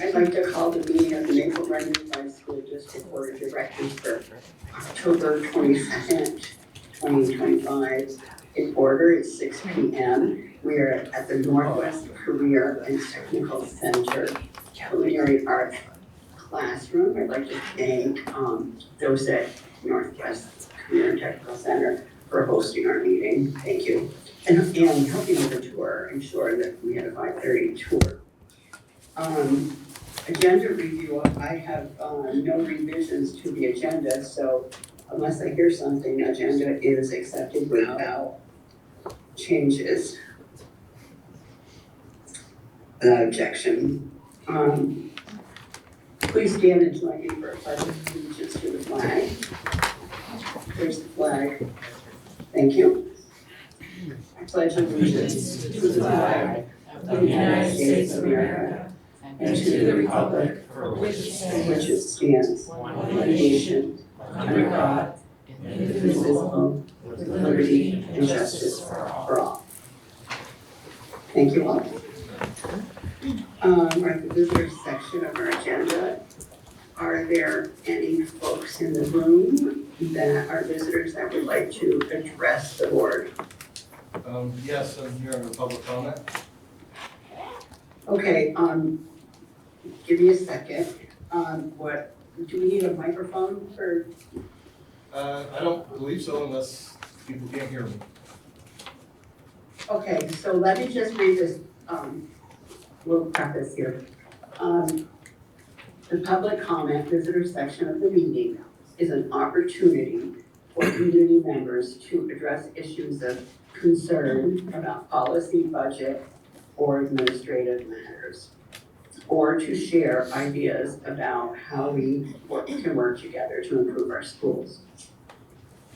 I'd like to call the meeting of the Maple Run Unified School District Board of Directors for October 22nd, 2025. In order, it's 6 p.m. We are at the Northwest Career and Technical Center Culinary Arts Classroom. I'd like to thank those at Northwest Career and Technical Center for hosting our meeting. Thank you. And helping with the tour, ensure that we had a 5:30 tour. Agenda review, I have no revisions to the agenda, so unless I hear something, agenda is accepted without changes. Objection. Please stand and join me for a pledge of allegiance to the flag. There's the flag. Thank you. I pledge allegiance to the flag of the United States of America and to the republic for which it stands, one nation, under God, indivisible, with liberty and justice for all. Thank you all. We're at the visitors section of our agenda. Are there any folks in the room that are visitors that would like to address the board? Yes, I'm here in the public comment. Okay, give me a second. What, do we need a microphone for? I don't believe so unless people can't hear me. Okay, so let me just read this, little preface here. The public comment visitor section of the meeting is an opportunity for community members to address issues of concern about policy, budget, or administrative matters, or to share ideas about how we can work together to improve our schools.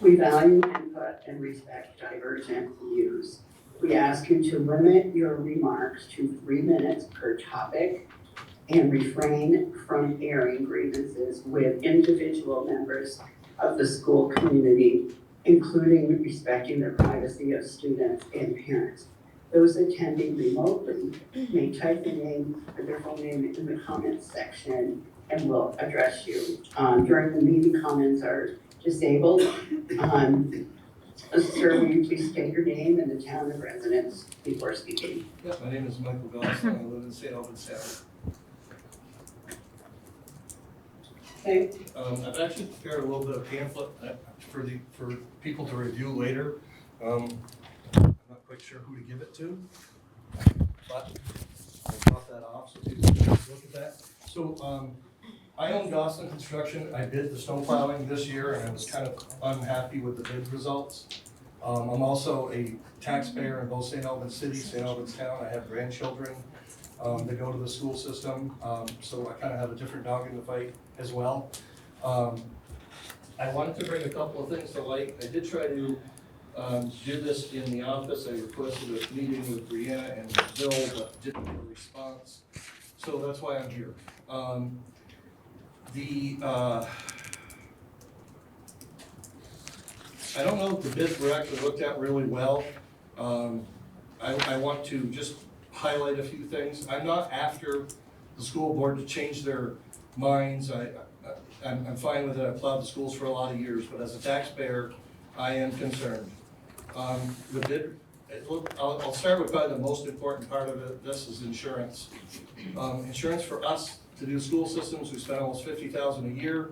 We value input and respect divergent views. We ask you to limit your remarks to 3 minutes per topic and refrain from airing grievances with individual members of the school community, including respecting the privacy of students and parents. Those attending remotely may type their full name in the comments section and we'll address you. During the meeting, comments are disabled. Sir, will you please state your name and the town of residence before speaking? Yeah, my name is Michael Gosselin. I live in St. Albans Town. Okay. I've actually prepared a little bit of pamphlet for people to review later. I'm not quite sure who to give it to, but I'll drop that off so people can look at that. So I own Gosselin Construction. I bid the snow plowing this year and I was kind of unhappy with the bid results. I'm also a taxpayer in both St. Albans City, St. Albans Town. I have grandchildren that go to the school system, so I kind of have a different dog in the fight as well. I wanted to bring a couple of things to light. I did try to do this in the office. I requested a meeting with Brianna and Bill, but didn't get a response. So that's why I'm here. I don't know if the bids were actually looked at really well. I want to just highlight a few things. I'm not after the school board to change their minds. I'm fine with it. I've plowed the schools for a lot of years, but as a taxpayer, I am concerned. The bid, I'll start with probably the most important part of it. This is insurance. Insurance for us to do school systems, we spend almost $50,000 a year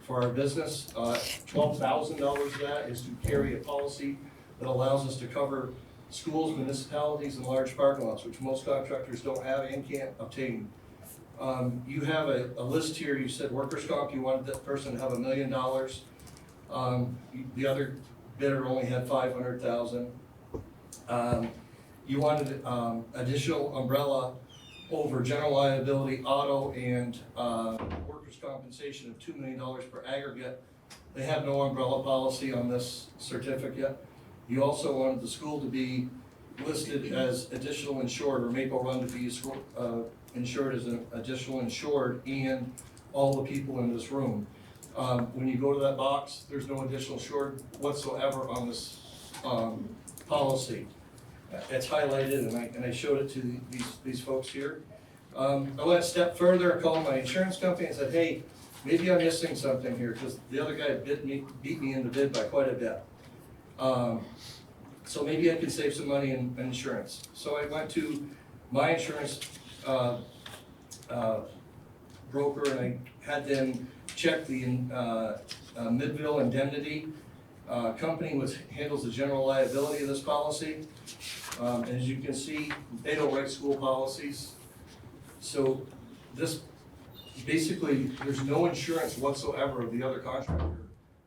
for our business. $12,000 of that is to carry a policy that allows us to cover schools, municipalities, and large parking lots, which most contractors don't have and can't obtain. You have a list here. You said workers' comp, you wanted that person to have $1 million. The other bidder only had $500,000. You wanted additional umbrella over general liability, auto, and workers' compensation of $2 million per aggregate. They have no umbrella policy on this certificate. You also wanted the school to be listed as additional insured, or Maple Run to be insured as an additional insured, and all the people in this room. When you go to that box, there's no additional insured whatsoever on this policy. It's highlighted, and I showed it to these folks here. I went a step further, I called my insurance company and said, hey, maybe I'm missing something here, because the other guy beat me in the bid by quite a bit. So maybe I can save some money in insurance. So I went to my insurance broker and I had them check the Midville Indemnity company, which handles the general liability of this policy. And as you can see, they don't write school policies. So this, basically, there's no insurance whatsoever of the other contractor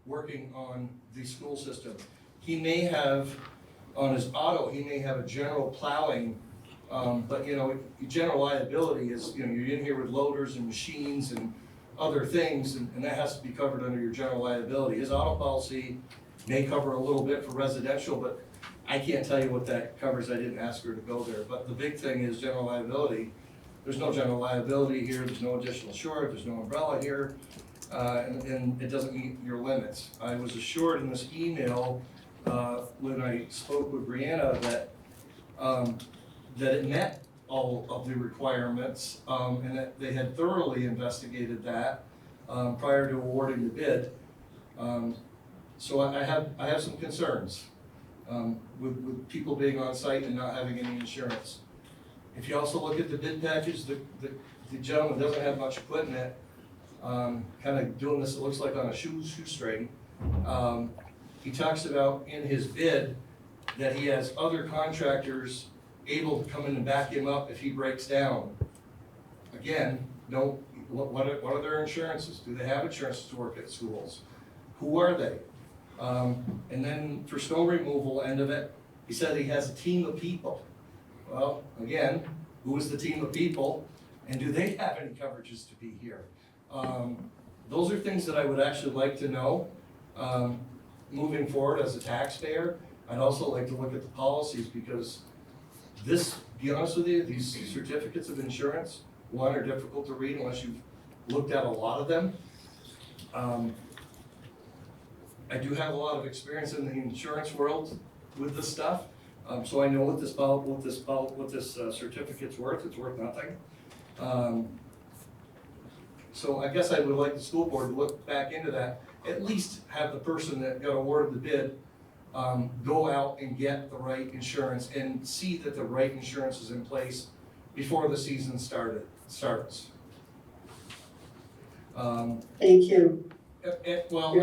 working on the school system. He may have, on his auto, he may have a general plowing, but you know, general liability is, you know, you're in here with loaders and machines and other things, and that has to be covered under your general liability. His auto policy may cover a little bit for residential, but I can't tell you what that covers. I didn't ask her to go there. But the big thing is general liability. There's no general liability here, there's no additional short, there's no umbrella here, and it doesn't meet your limits. I was assured in this email, when I spoke with Brianna, that it met all of the requirements, and that they had thoroughly investigated that prior to awarding the bid. So I have some concerns with people being on site and not having any insurance. If you also look at the bid package, the gentleman doesn't have much equipment, kind of doing this, it looks like on a shoestring. He talks about in his bid that he has other contractors able to come in and back him up if he breaks down. Again, what are their insurances? Do they have insurances to work at schools? Who are they? And then for snow removal end of it, he said he has a team of people. Well, again, who is the team of people, and do they have any coverages to be here? Those are things that I would actually like to know moving forward as a taxpayer. I'd also like to look at the policies, because this, to be honest with you, these certificates of insurance, one, are difficult to read unless you've looked at a lot of them. I do have a lot of experience in the insurance world with this stuff. So I know what this certificate's worth. It's worth nothing. So I guess I would like the school board to look back into that. At least have the person that got awarded the bid go out and get the right insurance and see that the right insurance is in place before the season starts. Thank you. Well,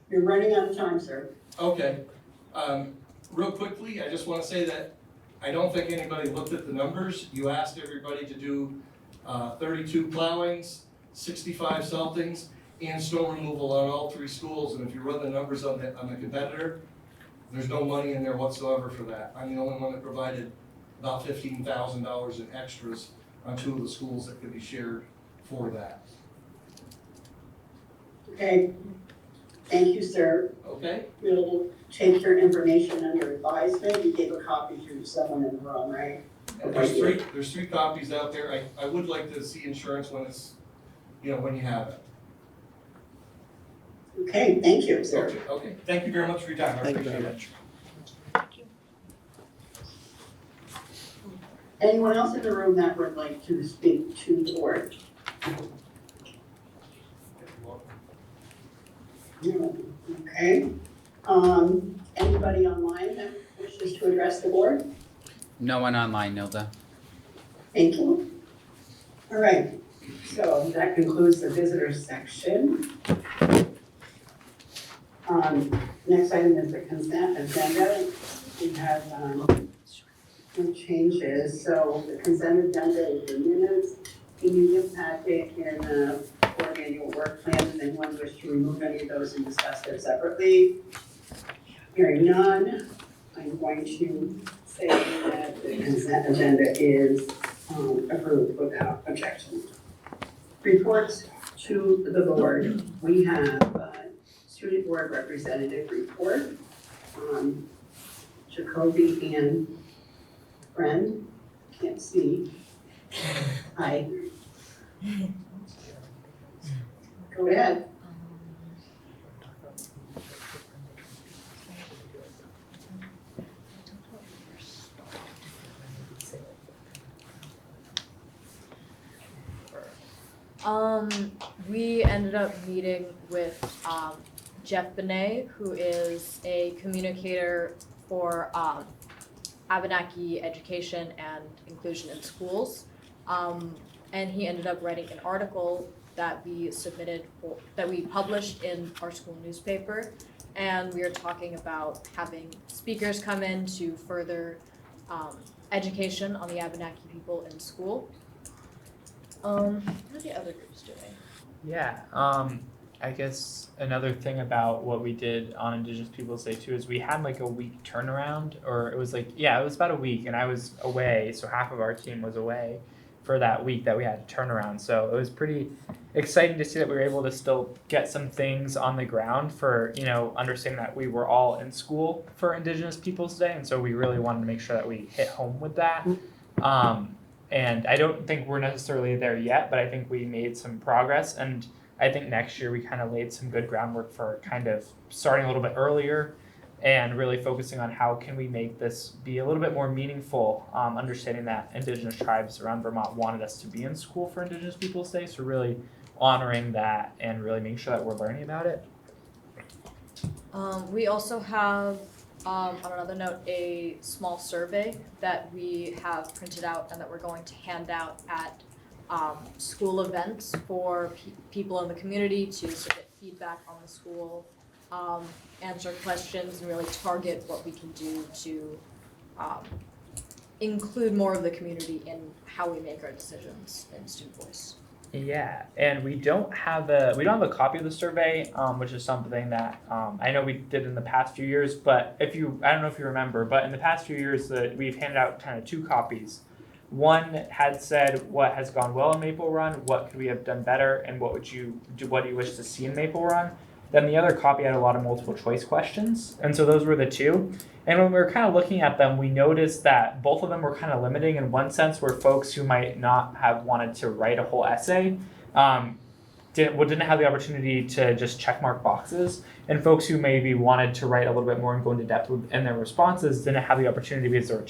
You're running out of time, sir. okay. Real quickly, I just want to say that I don't think anybody looked at the numbers. You asked everybody to do 32 plowings, 65 saltings, and snow removal on all 3 schools. And if you run the numbers on the competitor, there's no money in there whatsoever for that. I'm the only one that provided about $15,000 in extras on 2 of the schools that could be shared for that. Okay. Thank you, sir. Okay? We'll take your information under advisement. You gave a copy to someone in the room, right? There's 3 copies out there. I would like to see insurance when it's, when you have it. Okay, thank you, sir. Okay. Thank you very much for your time. I Thank you appreciate very it. much. Anyone else in the room that would like to speak to the board? Okay. Anybody online that wishes to address the board? No one online, Nilda. Thank you. All right, so that concludes the visitors section. Next item is the consent agenda. We have some changes. So the consent agenda is the minutes, the media packet, and the board annual work plan. Does anyone wish to remove any of those and discuss them separately? Hearing none, I'm going to say that the consent agenda is approved without objection. Reports to the board. We have student board representative report. Jacoby and Friend, can't see. Hi. Go ahead. We ended up meeting with Jeff Benet, who is a communicator for Abenaki education and inclusion in schools. And he ended up writing an article that we published in our school newspaper. And we are talking about having speakers come in to further education on the Abenaki people in school. What are the other groups doing? Yeah, I guess another thing about what we did on Indigenous Peoples' Day too is we had like a week turnaround, or it was about a week, and I was away, so half of our team was away for that week that we had to turn around. So it was pretty exciting to see that we were able to still get some things on the ground for, understanding that we were all in school for Indigenous Peoples' Day, and so we really wanted to make sure that we hit home with that. And I don't think we're necessarily there yet, but I think we made some progress, and I think next year we kind of laid some good groundwork for kind of starting a little bit earlier and really focusing on how can we make this be a little bit more meaningful, understanding that Indigenous tribes around Vermont wanted us to be in school for Indigenous Peoples' Day, so really honoring that and really making sure that we're learning about it. We also have, on another note, a small survey that we have printed out and that we're going to hand out at school events for people in the community to submit feedback on the school, answer questions, and really target what we can do to include more of the community in how we make our decisions in student voice. Yeah, and we don't have a copy of the survey, which is something that I know we did in the past few years. But I don't know if you remember, but in the past few years we've handed out kind of 2 copies. One had said what has gone well in Maple Run, what could we have done better, and what do you wish to see in Maple Run. Then the other copy had a lot of multiple choice questions, and so those were the 2. And when we were kind of looking at them, we noticed that both of them were kind of limiting in one sense, where folks who might not have wanted to write a whole essay didn't have the opportunity to just check mark boxes, and folks who maybe wanted to write a little bit more and go into depth in their responses didn't have the opportunity because there were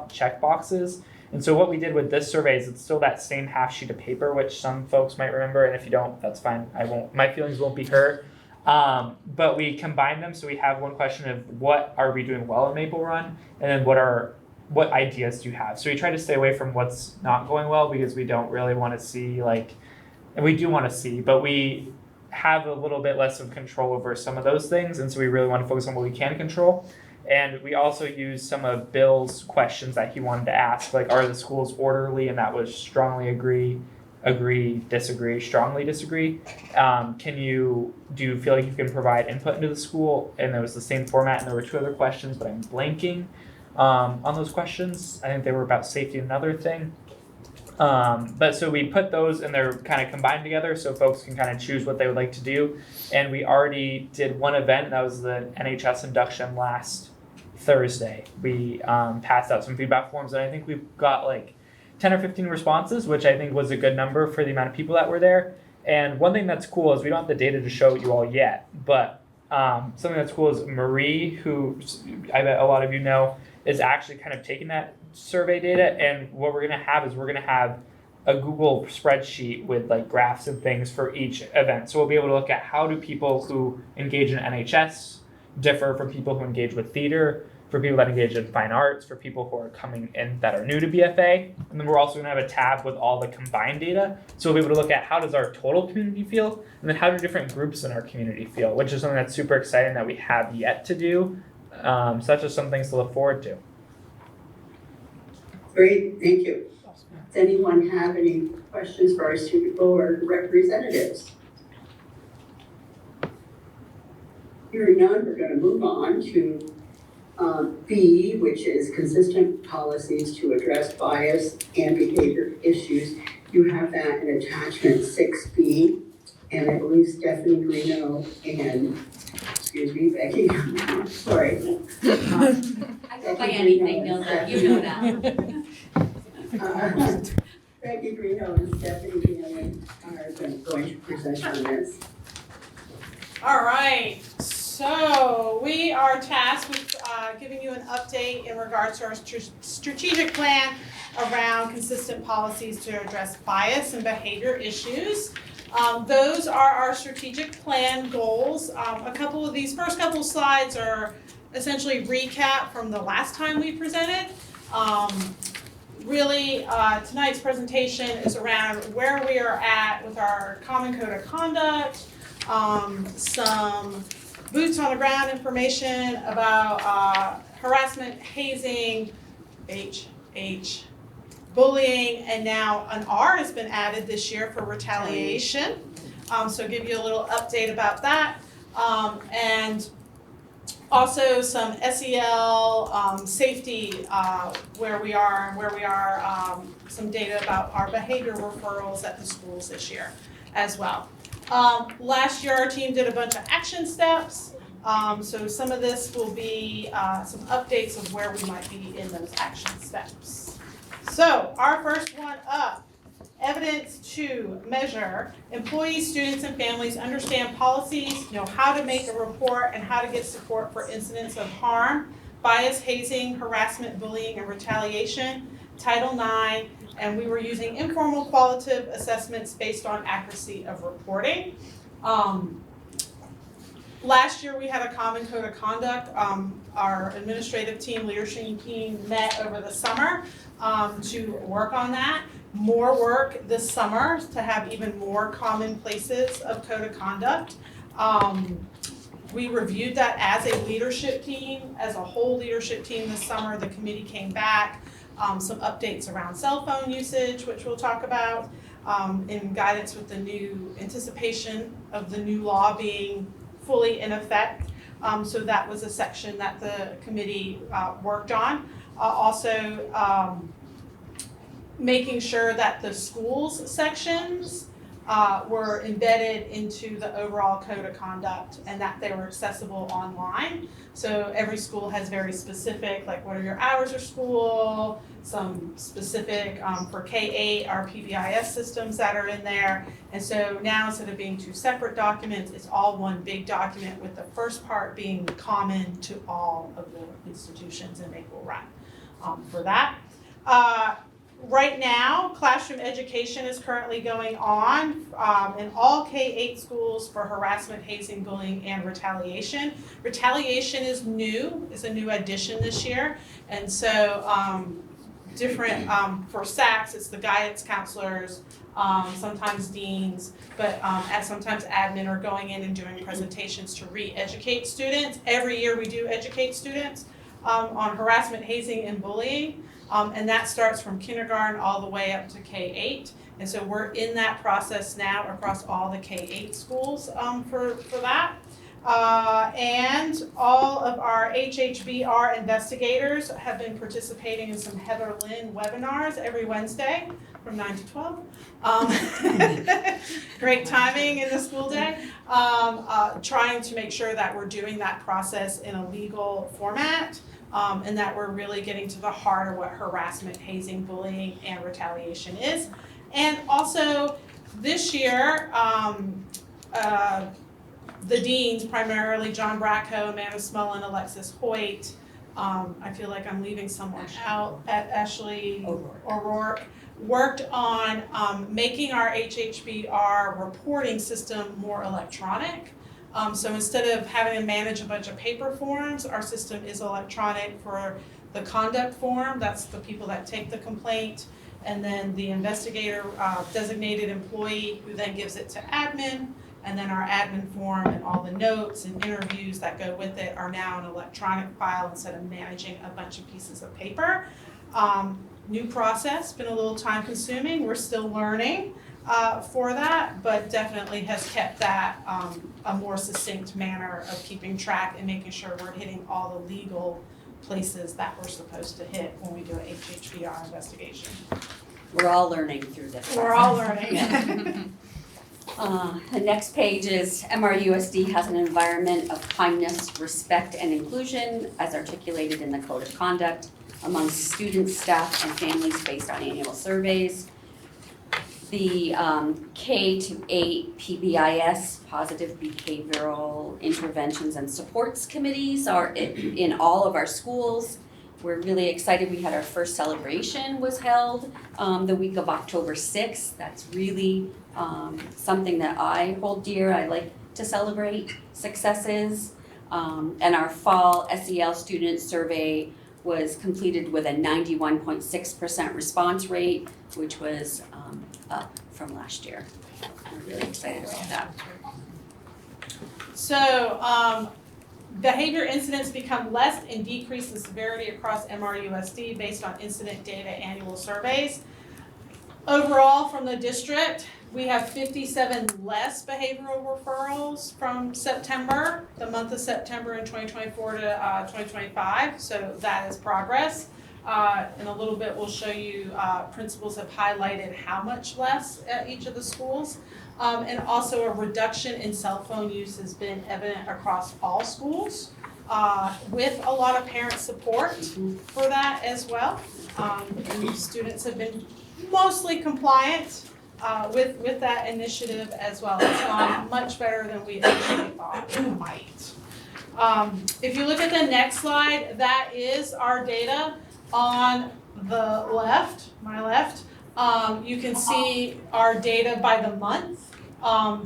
check boxes. And so what we did with this survey is it's still that same half sheet of paper, which some folks might remember, and if you don't, that's fine. My feelings won't be hurt. But we combined them, so we have one question of what are we doing well in Maple Run, and then what ideas do you have? So we try to stay away from what's not going well because we don't really want to see and we do want to see, but we have a little bit less of control over some of those things, and so we really want to focus on what we can control. And we also used some of Bill's questions that he wanted to ask, like are the schools orderly, and that was strongly agree, disagree, strongly disagree. Do you feel like you can provide input into the school? And it was the same format, and there were 2 other questions, but I'm blanking on those questions. I think they were about safety and another thing. But so we put those and they're kind of combined together so folks can kind of choose what they would like to do. And we already did one event, that was the NHS induction last Thursday. We passed out some feedback forms, and I think we've got 10 or 15 responses, which I think was a good number for the amount of people that were there. And one thing that's cool is we don't have the data to show you all yet, but something that's cool is Marie, who I bet a lot of you know, is actually kind of taking that survey data, and what we're going to have is we're going to have a Google spreadsheet with graphs and things for each event. So we'll be able to look at how do people who engage in NHS differ from people who engage with theater, for people that engage in fine arts, for people who are coming in that are new to BFA. And then we're also going to have a tab with all the combined data. So we'll be able to look at how does our total community feel, and then how do different groups in our community feel, which is something that's super exciting that we have yet to do. So that's just some things to look forward to. Great, thank you. Does anyone have any questions for our student board representatives? Hearing none, we're going to move on to B, which is consistent policies to address bias and behavior issues. You have that in attachment 6B, and I believe Stephanie Greeno and, Becky, sorry. I go by anything, Nilda, you know that. Becky Greeno and Stephanie Greeno are going to present on this. All right, so we are tasked with giving you an update in regards to our strategic plan around consistent policies to address bias and behavior issues. Those are our strategic plan goals. A couple of these first couple slides are essentially recap from the last time we presented. Really, tonight's presentation is around where we are at with our Common Code of Conduct, some boots on the ground information about harassment, hazing, bullying, and now an R has been added this year for retaliation. So give you a little update about that. And also some SEL safety, where we are, some data about our behavior referrals at the schools this year as well. Last year our team did a bunch of action steps. So some of this will be some updates of where we might be in those action steps. So our first one up, evidence to measure. Employees, students, and families understand policies, know how to make a report, and how to get support for incidents of harm, bias, hazing, harassment, bullying, and retaliation, Title IX, and we were using informal qualitative assessments based on accuracy of reporting. Last year we had a Common Code of Conduct. Our administrative team, leadership team met over the summer to work on that. More work this summer to have even more common places of code of conduct. We reviewed that as a leadership team, as a whole leadership team this summer. The committee came back, some updates around cell phone usage, which we'll talk about, in guidance with the new anticipation of the new law being fully in effect. So that was a section that the committee worked on. Also, making sure that the schools sections were embedded into the overall code of conduct and that they were accessible online. So every school has very specific, like what are your hours of school, some specific for K-8, our PBIS systems that are in there. And so now instead of being two separate documents, it's all one big document with the first part being common to all of the institutions and they will run for that. Right now, classroom education is currently going on in all K-8 schools for harassment, hazing, bullying, and retaliation. Retaliation is a new addition this year. And so different, for SACs, it's the guidance counselors, sometimes deans, but sometimes admin are going in and doing presentations to re-educate students. Every year we do educate students on harassment, hazing, and bullying. And that starts from kindergarten all the way up to K-8. And so we're in that process now across all the K-8 schools for that. And all of our HHBR investigators have been participating in some Heather Lynn webinars every Wednesday from 9 to 12. Great timing in the school day. Trying to make sure that we're doing that process in a legal format. And that we're really getting to the heart of what harassment, hazing, bullying, and retaliation is. And also this year, the deans, primarily John Bracco, Amanda Smullen, Alexis Hoyt, I feel like I'm leaving someone out, at Ashley O'Rourke, worked on making our HHBR reporting system more electronic. So instead of having to manage a bunch of paper forms, our system is electronic for the conduct form. That's the people that take the complaint. And then the investigator designated employee who then gives it to admin. And then our admin form and all the notes and interviews that go with it are now an electronic file instead of managing a bunch of pieces of paper. New process, been a little time consuming. We're still learning for that, but definitely has kept that a more succinct manner of keeping track and making sure we're hitting all the legal places that we're supposed to hit when we do an HHBR investigation. We're all learning through this. We're all learning. The next page is MRUSD has an environment of kindness, respect, and inclusion as articulated in the Code of Conduct among students, staff, and families based on annual surveys. The K-8 PBIS, Positive Behavioral Interventions and Supports Committees, are in all of our schools, We're really excited. We had our first celebration was held the week of October 6th. That's really something that I hold dear. I like to celebrate successes. And our fall SEL student survey was completed with a 91.6% response rate, which was up from last year. We're really excited about that. So, behavior incidents become less and decrease in severity across MRUSD based on incident data annual surveys. Overall, from the district, we have 57 less behavioral referrals from September, the month of September in 2024 to 2025, so that is progress. In a little bit, we'll show you principals have highlighted how much less at each of the schools. And also a reduction in cell phone use has been evident across all schools, with a lot of parent support for that as well. And students have been mostly compliant with that initiative as well. It's gone much better than we initially thought it might. If you look at the next slide, that is our data on the left, my left. You can see our data by the month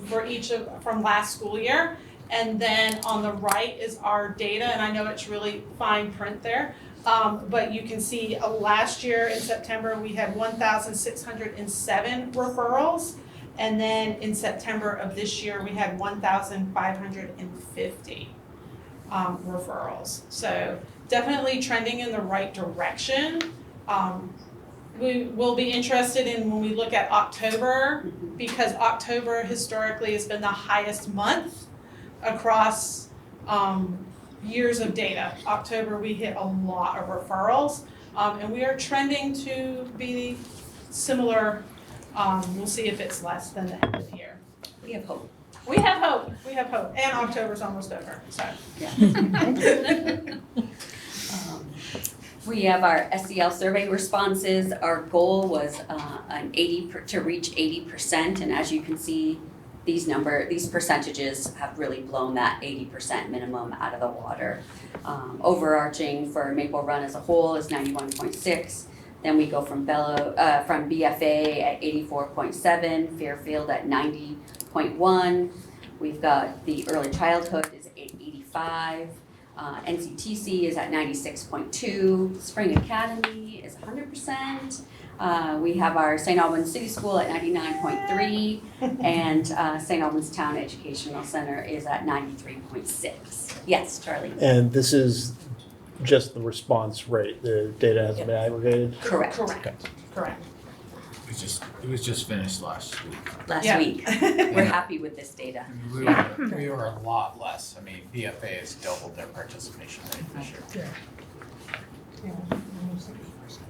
for each of from last school year, and then on the right is our data, and I know it's really fine print there, but you can see last year in September we had 1,607 referrals, and then in September of this year we had 1,550 referrals. So definitely trending in the right direction. We will be interested in when we look at October, because October historically has been the highest month across years of data. October we hit a lot of referrals, and we are trending to be similar. We'll see if it's less than the end of the year. We have hope. We have hope, and October's almost over, so. Yeah. We have our SEL survey responses. Our goal was to reach 80%, and as you can see, these percentages have really blown that 80% minimum out of the water. Overarching for Maple Run as a whole is 91.6. Then we go from BFA at 84.7, Fairfield at 90.1. We've got the early childhood is at 85. NCTC is at 96.2, Spring Academy is 100%. We have our St. Albans City School at 99.3, and St. Albans Town Educational Center is at 93.6. Yes, Charlie? And this is just the response rate, the data hasn't been aggregated? Correct. It was just finished last week. Last Yeah. week. We're happy with this data. We were a lot less. I mean, BFA has doubled their participation rate this year.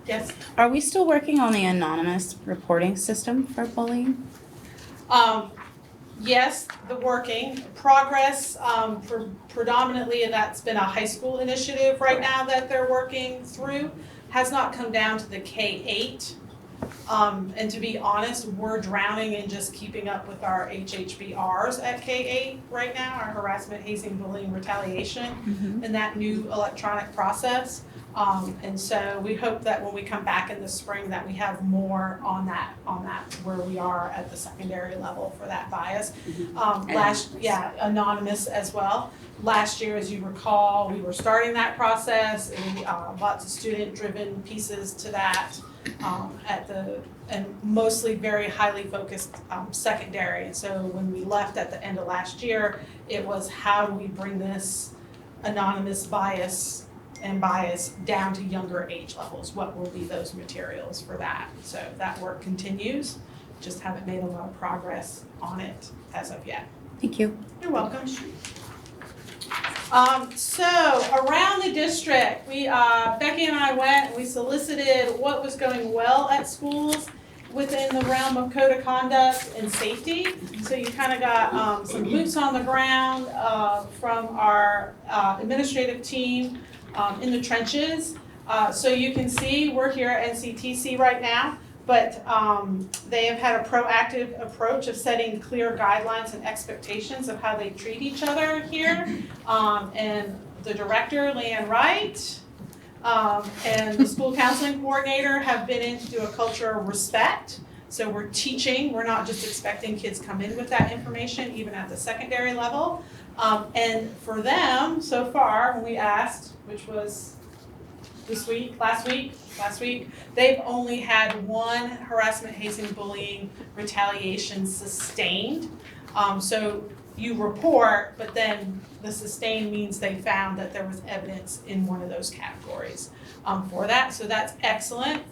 Yes. Are we still working on the anonymous reporting system for bullying? Yes, the working progress, predominantly, and that's been a high school initiative right now that they're working through, has not come down to the K-8. And to be honest, we're drowning in just keeping up with our HHBRs at K-8 right now, our harassment, hazing, bullying, retaliation, and that new electronic process. And so we hope that when we come back in the spring that we have more on that where we are at the secondary level for that bias. Anonymous as well. Last year, as you recall, we were starting that process, and lots of student-driven pieces to that and mostly very highly focused secondary. And so when we left at the end of last year, it was how do we bring this anonymous bias down to younger age levels? What will be those materials for that? So that work continues, just haven't made a lot of progress on it as of yet. Thank you. You're welcome. So around the district, Becky and I went and we solicited what was going well at schools within the realm of code of conduct and safety. So you kind of got some boots on the ground from our administrative team in the trenches. So you can see we're here at NCTC right now, but they have had a proactive approach of setting clear guidelines and expectations of how they treat each other here. And the director, Leanne Wright, And the school counseling coordinator have been in to do a culture of respect. So we're teaching, we're not just expecting kids come in with that information, even at the secondary level. And for them, so far, when we asked, which was last week, they've only had one harassment, hazing, bullying, retaliation sustained. So you report, but then the sustained means they found that there was evidence in one of those categories for that, so that's excellent.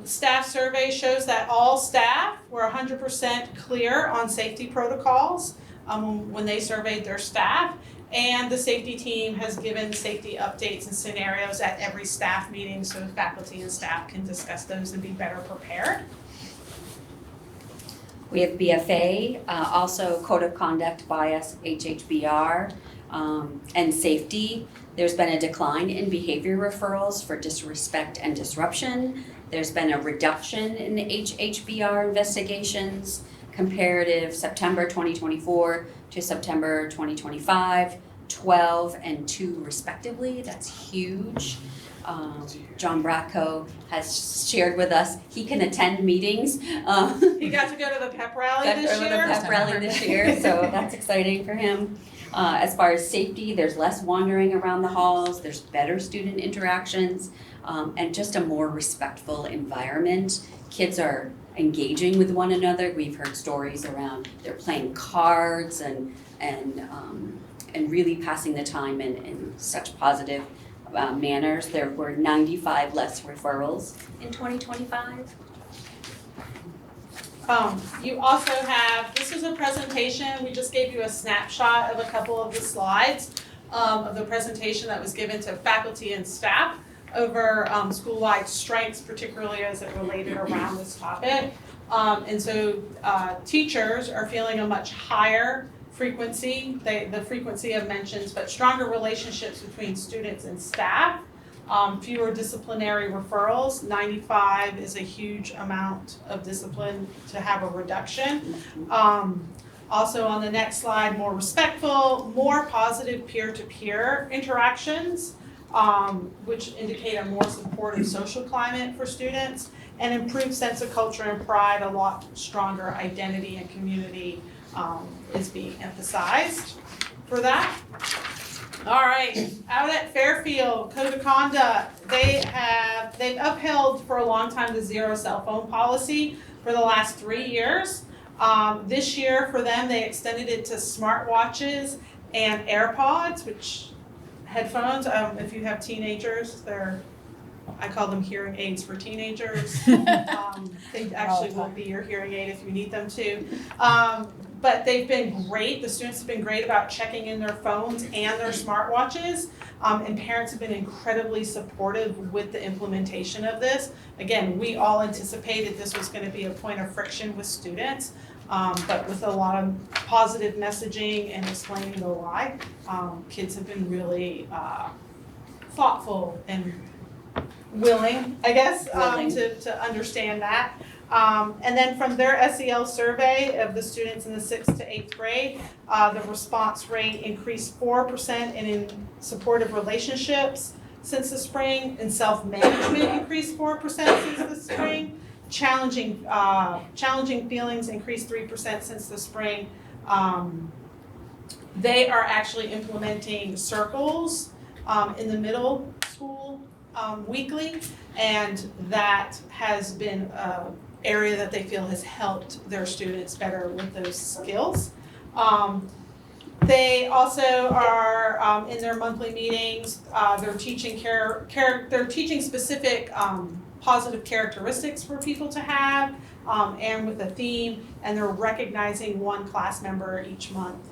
Staff survey shows that all staff were 100% clear on safety protocols when they surveyed their staff. And the safety team has given safety updates and scenarios at every staff meeting so faculty and staff can discuss those and be better prepared. We have BFA, also Code of Conduct, Bias, HHBR, and Safety. There's been a decline in behavior referrals for disrespect and disruption. There's been a reduction in the HHBR investigations, comparative September 2024 to September 2025, 12 and 2 respectively. That's huge. John Bracco has shared with us he can attend meetings. He got to go to the pep rally this year, so that's exciting for him. As far as safety, there's less wandering around the halls, there's better student interactions, and just a more respectful environment. Kids are engaging with one another. We've heard stories around they're playing cards and really passing the time in such positive manners. There were 95 less referrals in 2025. You also have, this is a presentation, we just gave you a snapshot of a couple of the slides of the presentation that was given to faculty and staff over school-wide strengths, particularly as it related around this topic. And so teachers are feeling a much higher frequency, the frequency of mentions, but stronger relationships between students and staff. Fewer disciplinary referrals. 95 is a huge amount of discipline to have a reduction. Also on the next slide, more respectful, more positive peer-to-peer interactions, which indicate a more supportive social climate for students, and improved sense of culture and pride, a lot stronger identity and community is being emphasized for that. All right, out at Fairfield, Code of Conduct, they've upheld for a long time the 0 cell phone policy for the last 3 years. This year for them, they extended it to smartwatches and AirPods, which headphones, if you have teenagers, I call them hearing aids for teenagers. They actually will be your hearing aid if you need them to. But they've been great. The students have been great about checking in their phones and their smartwatches. And parents have been incredibly supportive with the implementation of this. Again, we all anticipated this was going to be a point of friction with students, but with a lot of positive messaging and explaining the why, kids have been really thoughtful and willing, I guess, to understand that. And then from their SEL survey of the students in the 6th to 8th grade, the response rate increased 4% in supportive relationships since the spring, and self-management increased 4% since the spring. Challenging feelings increased 3% since the spring. They are actually implementing circles in the middle school weekly, and that has been area that they feel has helped their students better with those skills. They also are in their monthly meetings. They're teaching they're teaching specific positive characteristics for people to have, and with a theme. And they're recognizing one class member each month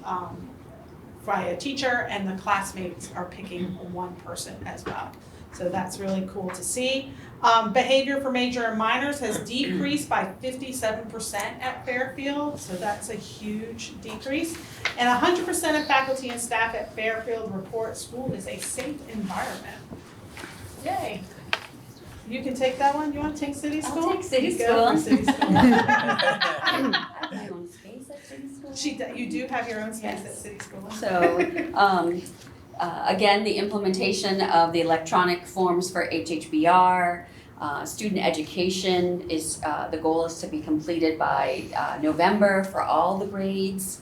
by a teacher, and the classmates are picking one person as well. So that's really cool to see. Behavior for major and minors has decreased by 57% at Fairfield, so that's a huge decrease. And 100% of faculty and staff at Fairfield report school is a safe environment. Yay. You can take that one. You want to take city school? I'll take city Go for school. city school. I have my own space at city school. You do have your own space at city school. So, Again, the implementation of the electronic forms for HHBR, student education is, the goal is to be completed by November for all the grades.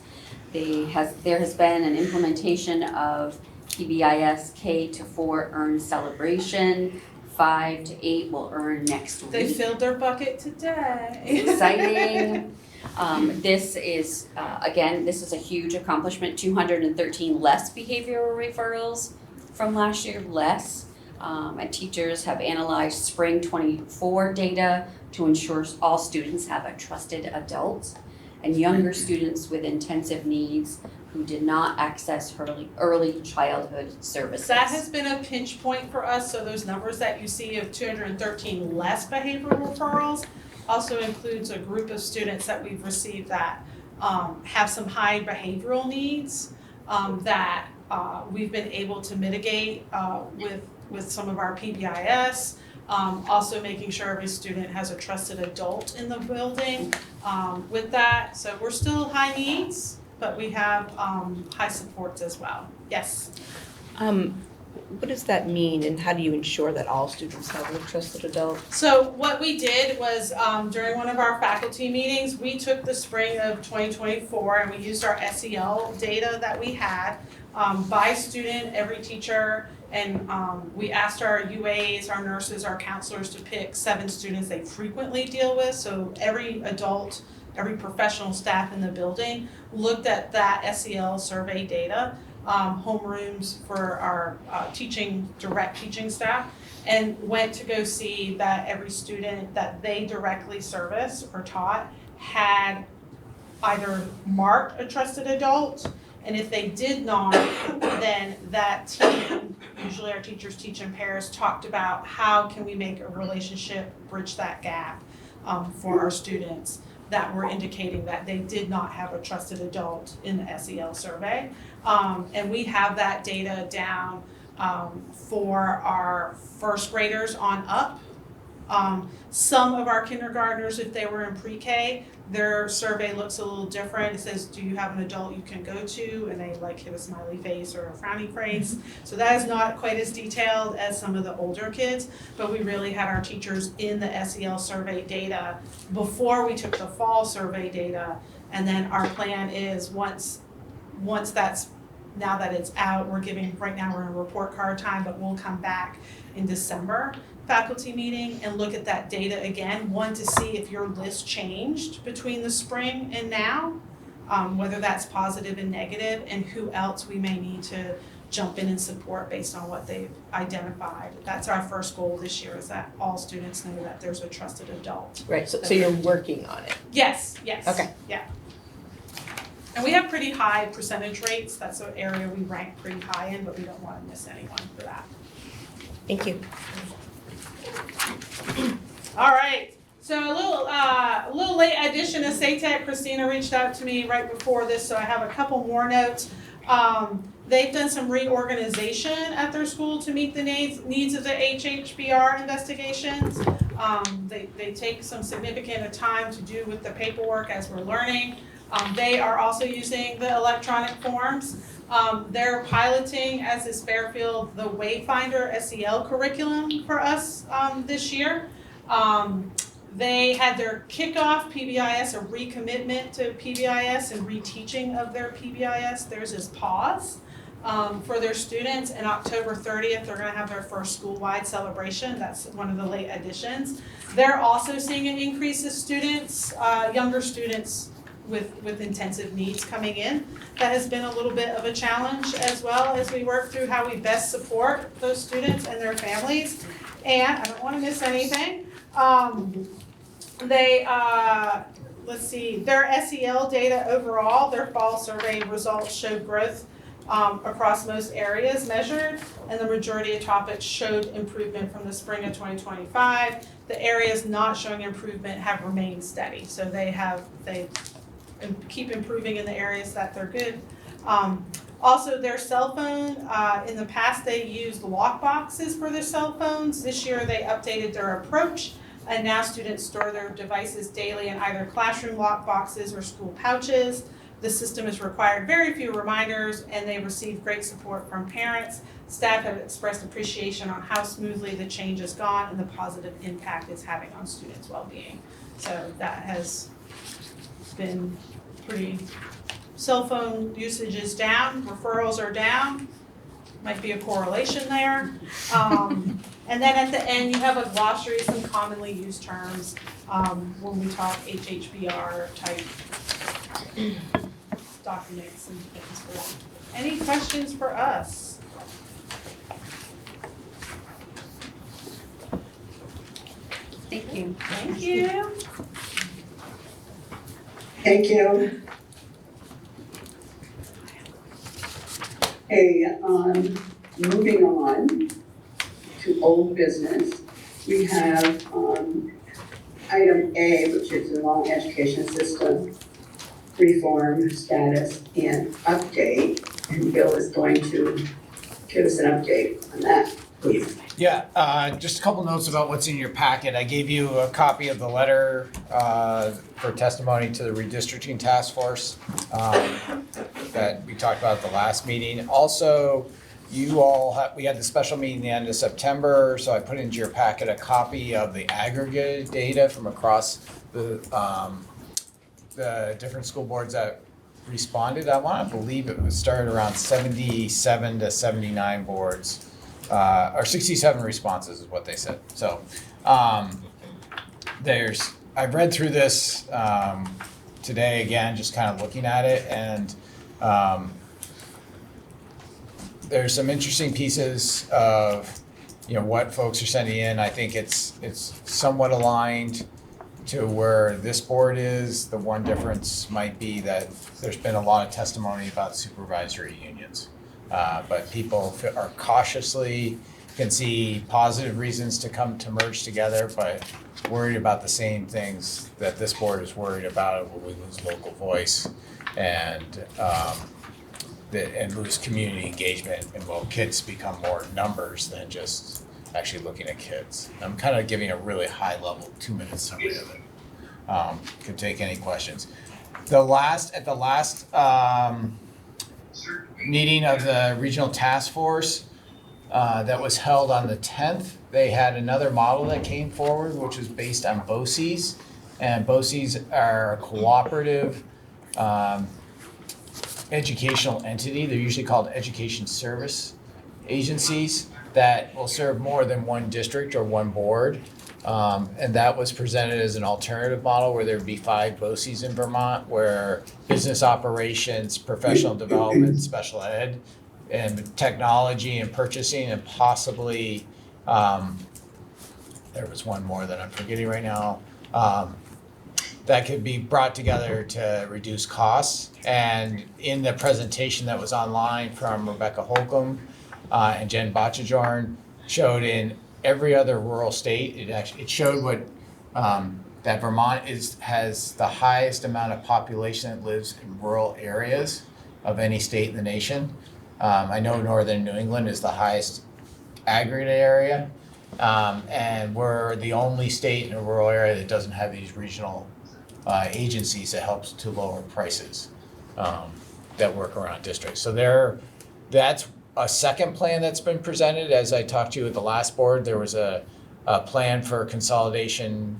There has been an implementation of PBIS K-4 earn celebration. 5 to 8 will earn next week. They filled their bucket today. It's exciting. This is, again, this is a huge accomplishment, 213 less behavioral referrals from last year, less. And teachers have analyzed spring 24 data to ensure all students have a trusted adult, and younger students with intensive needs who did not access early childhood services. That has been a pinch point for us, so those numbers that you see of 213 less behavioral referrals also includes a group of students that we've received that have some high behavioral needs that we've been able to mitigate with some of our PBIS. Also making sure every student has a trusted adult in the building with that. So we're still high needs, but we have high supports as well. Yes? What does that mean, and how do you ensure that all students have a trusted adult? So what we did was during one of our faculty meetings, we took the spring of 2024 and we used our SEL data that we had by student, every teacher, and we asked our UAs, our nurses, our counselors to pick 7 students they frequently deal with. So every adult, every professional staff in the building looked at that SEL survey data, homerooms for our direct teaching staff, and went to go see that every student that they directly service or taught had either marked a trusted adult, and if they did not, then that team, usually our teachers teach in pairs, talked about how can we make a relationship, bridge that gap for our students that were indicating that they did not have a trusted adult in the SEL survey. And we have that data down for our first graders on up. Some of our kindergartners, if they were in pre-K, their survey looks a little different. It says, do you have an adult you can go to? And they like hit a smiley face or a frowny face. So that is not quite as detailed as some of the older kids, but we really had our teachers in the SEL survey data before we took the fall survey data. And then our plan is once that's, now that it's out, right now we're in report card time, but we'll come back in December faculty meeting and look at that data again, one, to see if your list changed between the spring and now, whether that's positive and negative, and who else we may need to jump in and support based on what they've identified. That's our first goal this year, is that all students know that there's a trusted adult. Right, so you're working on it? Yes. Okay. Yeah. And we have pretty high percentage rates. That's an area we rank pretty high in, but we don't want to miss anyone for that. Thank you. All right, so a little late addition to SATEC. Christina reached out to me right before this, so I have a couple more notes. They've done some reorganization at their school to meet the needs of the HHBR investigations. They take some significant time to do with the paperwork as we're learning. They are also using the electronic forms. They're piloting, as is Fairfield, the Wayfinder SEL curriculum for us this year. They had their kickoff PBIS, a recommitment to PBIS and reteaching of their PBIS. Theirs is pause for their students. And October 30th, they're going to have their first school-wide celebration. That's one of the late additions. They're also seeing an increase of students, younger students with intensive needs coming in. That has been a little bit of a challenge as well as we work through how we best support those students and their families. And I don't want to miss anything. Let's see, their SEL data overall, their fall survey results showed growth across most areas measured, and the majority of topics showed improvement from the spring of 2025. The areas not showing improvement have remained steady. So they keep improving in the areas that they're good. Also, their cell phone, in the past they used lock boxes for their cell phones. This year they updated their approach, and now students store their devices daily in either classroom lock boxes or school pouches. The system has required very few reminders, and they receive great support from parents. Staff have expressed appreciation on how smoothly the change has gone and the positive impact it's having on students' well-being. So that has been pretty. Cell phone usage is down, referrals are down, might be a correlation there. And then at the end, you have a glossary, some commonly used terms, when we talk HHBR type documents and things for that. Any questions for us? Thank you. Thank you. Thank you. Okay, moving on to old business, we have, item A, which is the long education system reform status and update. And Bill is going to give us an update on that, please. Yeah, just a couple notes about what's in your packet. I gave you a copy of the letter for testimony to the redistricting task force that we talked about at the last meeting. Also, we had the special meeting at the end of September, so I put into your packet a copy of the aggregated data from across the different school boards that responded. I want to believe it was started around 77 to 79 boards. Or 67 responses is what they said. So I've read through this today again, just kind of looking at it, and there's some interesting pieces of what folks are sending in. I think it's somewhat aligned to where this board is. The one difference might be that there's been a lot of testimony about supervisory unions. But people are cautiously, can see positive reasons to come to merge together, but worried about the same things that this board is worried about. Will we lose local voice and lose community engagement, and will kids become more numbers than just actually looking at kids? I'm kind of giving a really high level 2-minute summary of it. Could take any questions. At the last meeting of the regional task force that was held on the 10th, they had another model that came forward, which was based on BOCES. And BOCES are a cooperative educational entity. They're usually called education service agencies that will serve more than one district or one board. And that was presented as an alternative model where there'd be 5 BOCES in Vermont, where business operations, professional development, special ed, and technology and purchasing, and possibly, there was one more that I'm forgetting right now, that could be brought together to reduce costs. And in the presentation that was online from Rebecca Holcomb and Jen Botchajorn, showed in every other rural state, it showed what that Vermont has the highest amount of population that lives in rural areas of any state in the nation. I know northern New England is the highest aggregate area, and we're the only state in a rural area that doesn't have these regional agencies that helps to lower prices that work around districts. So that's a second plan that's been presented. As I talked to you at the last board, there was a plan for consolidation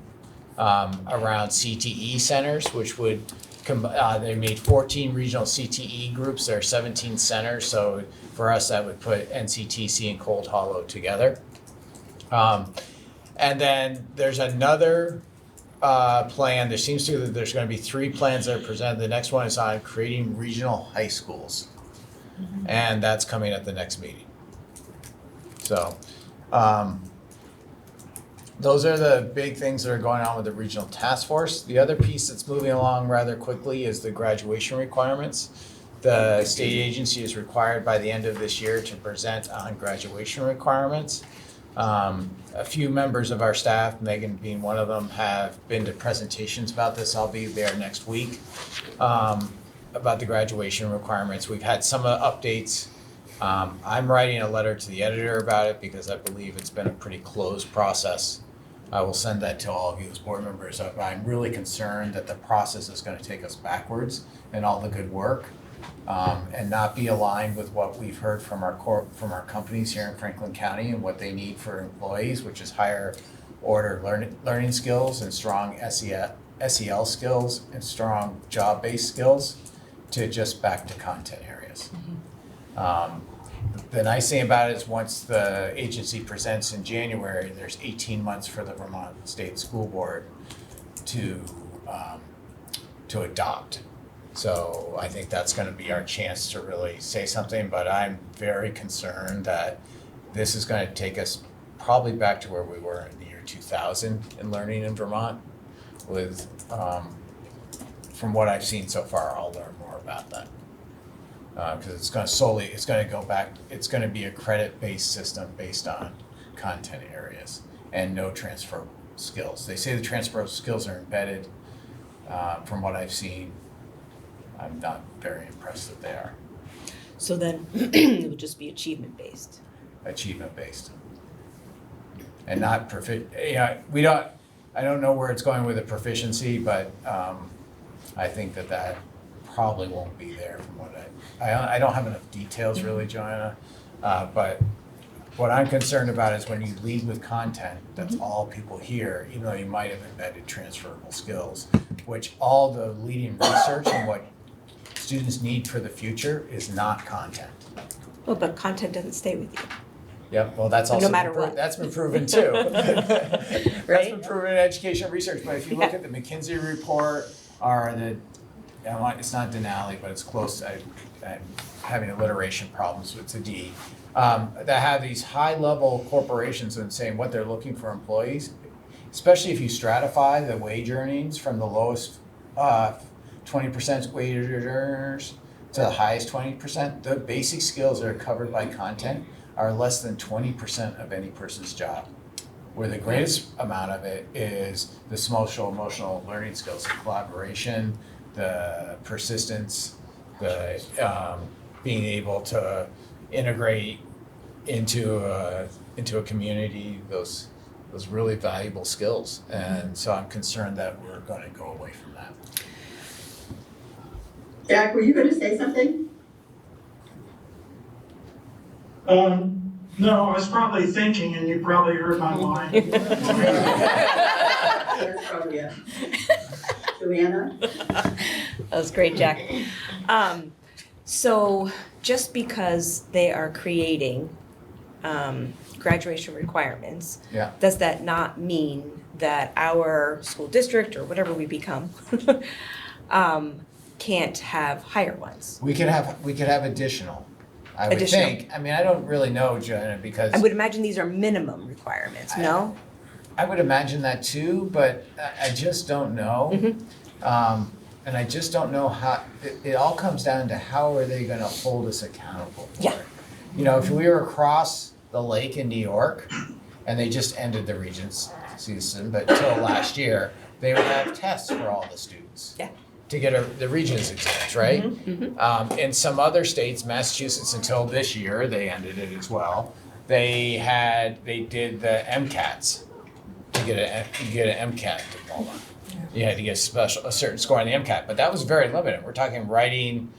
around CTE centers, which would they made 14 regional CTE groups. There are 17 centers, so for us that would put NCTC and Cold Hollow together. And then there's another plan. There seems to be that there's going to be 3 plans that are presented. The next one is on creating regional high schools. And that's coming at the next meeting. So those are the big things that are going on with the regional task force. The other piece that's moving along rather quickly is the graduation requirements. The state agency is required by the end of this year to present on graduation requirements. A few members of our staff, Megan being one of them, have been to presentations about this. I'll be there next week. About the graduation requirements. We've had some updates. I'm writing a letter to the editor about it because I believe it's been a pretty closed process I will send that to all of you as board members. I'm really concerned that the process is gonna take us backwards in all the good work, and not be aligned with what we've heard from our companies here in Franklin County and what they need for employees, which is higher order learning skills and strong SEL skills and strong job-based skills, to just back to content areas. The nice thing about it is once the agency presents in January, there's 18 months for the Vermont State School Board to adopt. So I think that's gonna be our chance to really say something, but I'm very concerned that this is gonna take us probably back to where we were in the year 2000 in learning in Vermont with, from what I've seen so far, I'll learn more about that. Because it's gonna be a credit-based system based on content areas and no transferable skills. They say the transferable skills are embedded. From what I've seen, I'm not very impressed that they are So then it would just be achievement-based. achievement-based. And not I don't know where it's going with the proficiency, but I think that probably won't be there from what I don't have enough details really, Joanna. But what I'm concerned about is when you lead with content, that's all people hear, even though you might have embedded transferable skills, which all the leading research and what students need for the future is not content. Well, but content doesn't stay with you. Yep, well, that's No also, matter what. that's been proven too. That's Right? been proven in education research, but if you look at the McKinsey report or it's not Denali, but it's close, I'm having alliteration problems, so it's a D, that have these high-level corporations and saying what they're looking for employees, especially if you stratify the wage earnings from the lowest 20% wage earners to the highest 20%, the basic skills that are covered by content are less than 20% of any person's job. Where the greatest amount of it is the social emotional learning skills, the collaboration, the persistence, the being able to integrate into a community, those really valuable skills. And so I'm concerned that we're gonna go away from that. Jack, were you going to say something? No, I was probably thinking and you probably heard my mind. That's probably it. Joanna? That was great, Jack. So just because they are creating graduation requirements, Yeah. does that not mean that our school district or whatever we become can't have higher ones? We could have additional, I would Additional. think. I mean, I don't really know, Joanna, because I would imagine these are minimum requirements, no? I would imagine that too, but I just don't know. And I just don't know how, it all comes down to how are they gonna hold us accountable for Yeah. it? You know, if we were across the lake in New York and they just ended the Regents season, but until last year, they would have tests for all the students. Yeah. To get the Regents exams, right? In some other states, Massachusetts until this year, they ended it as well. They did the MCATs to get an MCAT diploma. You had to get a certain score on the MCAT, but that was very limited. We're talking writing,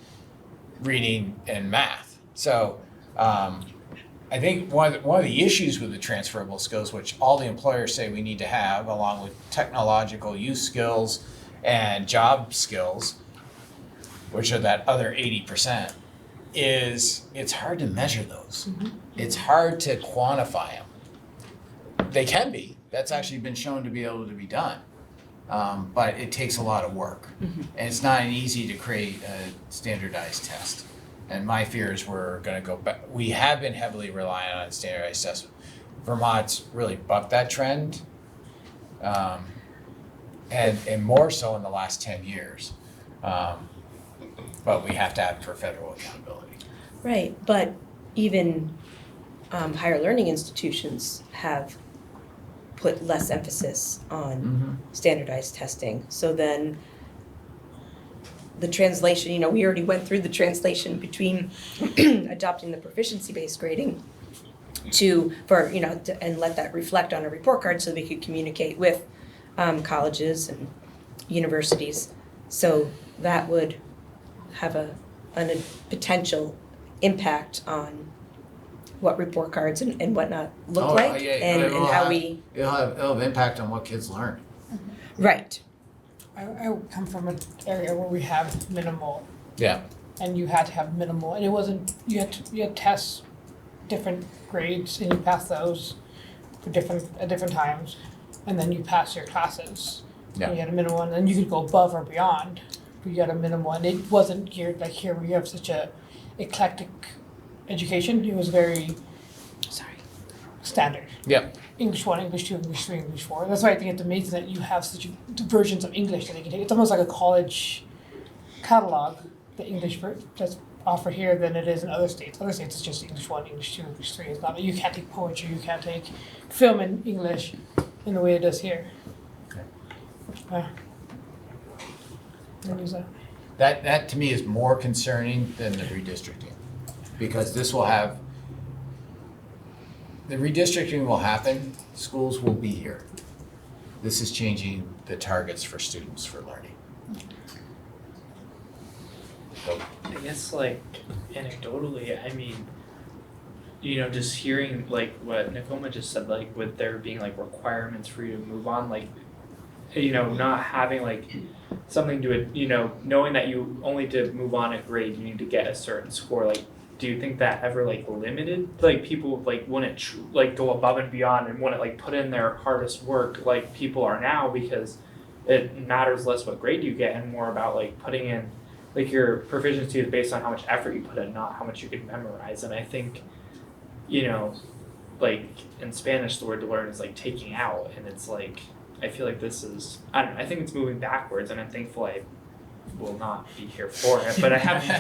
reading, and math. So I think one of the issues with the transferable skills, which all the employers say we need to have, along with technological use skills and job skills, which are that other 80%, is it's hard to measure those. It's hard to quantify them. They can be. That's actually been shown to be able to be done. But it takes a lot of work. And it's not easy to create a standardized test. And my fear is we're gonna go back. We have been heavily reliant on standardized tests. Vermont's really bucked that trend. And more so in the last 10 years. But we have to have it for federal accountability. Right, but even higher learning institutions have put less emphasis on standardized testing. So then the translation, we already went through the translation between adopting the proficiency-based grading and let that reflect on a report card so we could communicate with colleges and universities. So that would have a potential impact on what report cards and whatnot look Oh, like yeah, and it will how have- we, It'll have impact on what kids learn. right. I come from an area where we have minimal, Yeah. and you had to have minimal, and it wasn't, you had tests, different grades, and you passed those for at different times, and then you pass your classes. Yeah. You had a minimal, and then you could go above or beyond, but you had a minimal, and it wasn't geared like here where you have such a eclectic education. It was very standard. Yep. English 1, English 2, English 3, English 4. That's why I think it's amazing that you have such versions of English that they can take. It's almost like a college catalog, the English that's offered here than it is in other states. Other states it's just English 1, English 2, English 3. It's not, you can't take poetry, you can't take film in English in the way it does here. Okay. What is that? That to me is more concerning than the redistricting, because this will have, the redistricting will happen, schools will be here. This is changing the targets for students for learning. So, I guess like anecdotally, I mean, just hearing like what Nicoma just said, like with there being like requirements for you to move on, like, not having like something to it, knowing that you only to move on a grade, you need to get a certain score, like, do you think that ever like limited, like people like wouldn't like go above and beyond and wouldn't like put in their hardest work like people are now, because it matters less what grade you get and more about like putting in, like your proficiency is based on how much effort you put in, not how much you can memorize. And I think, like in Spanish the word to learn is like taking out, and it's like I feel like this is, I don't know, I think it's moving backwards, and I'm thankful I will not be here for it. But I have a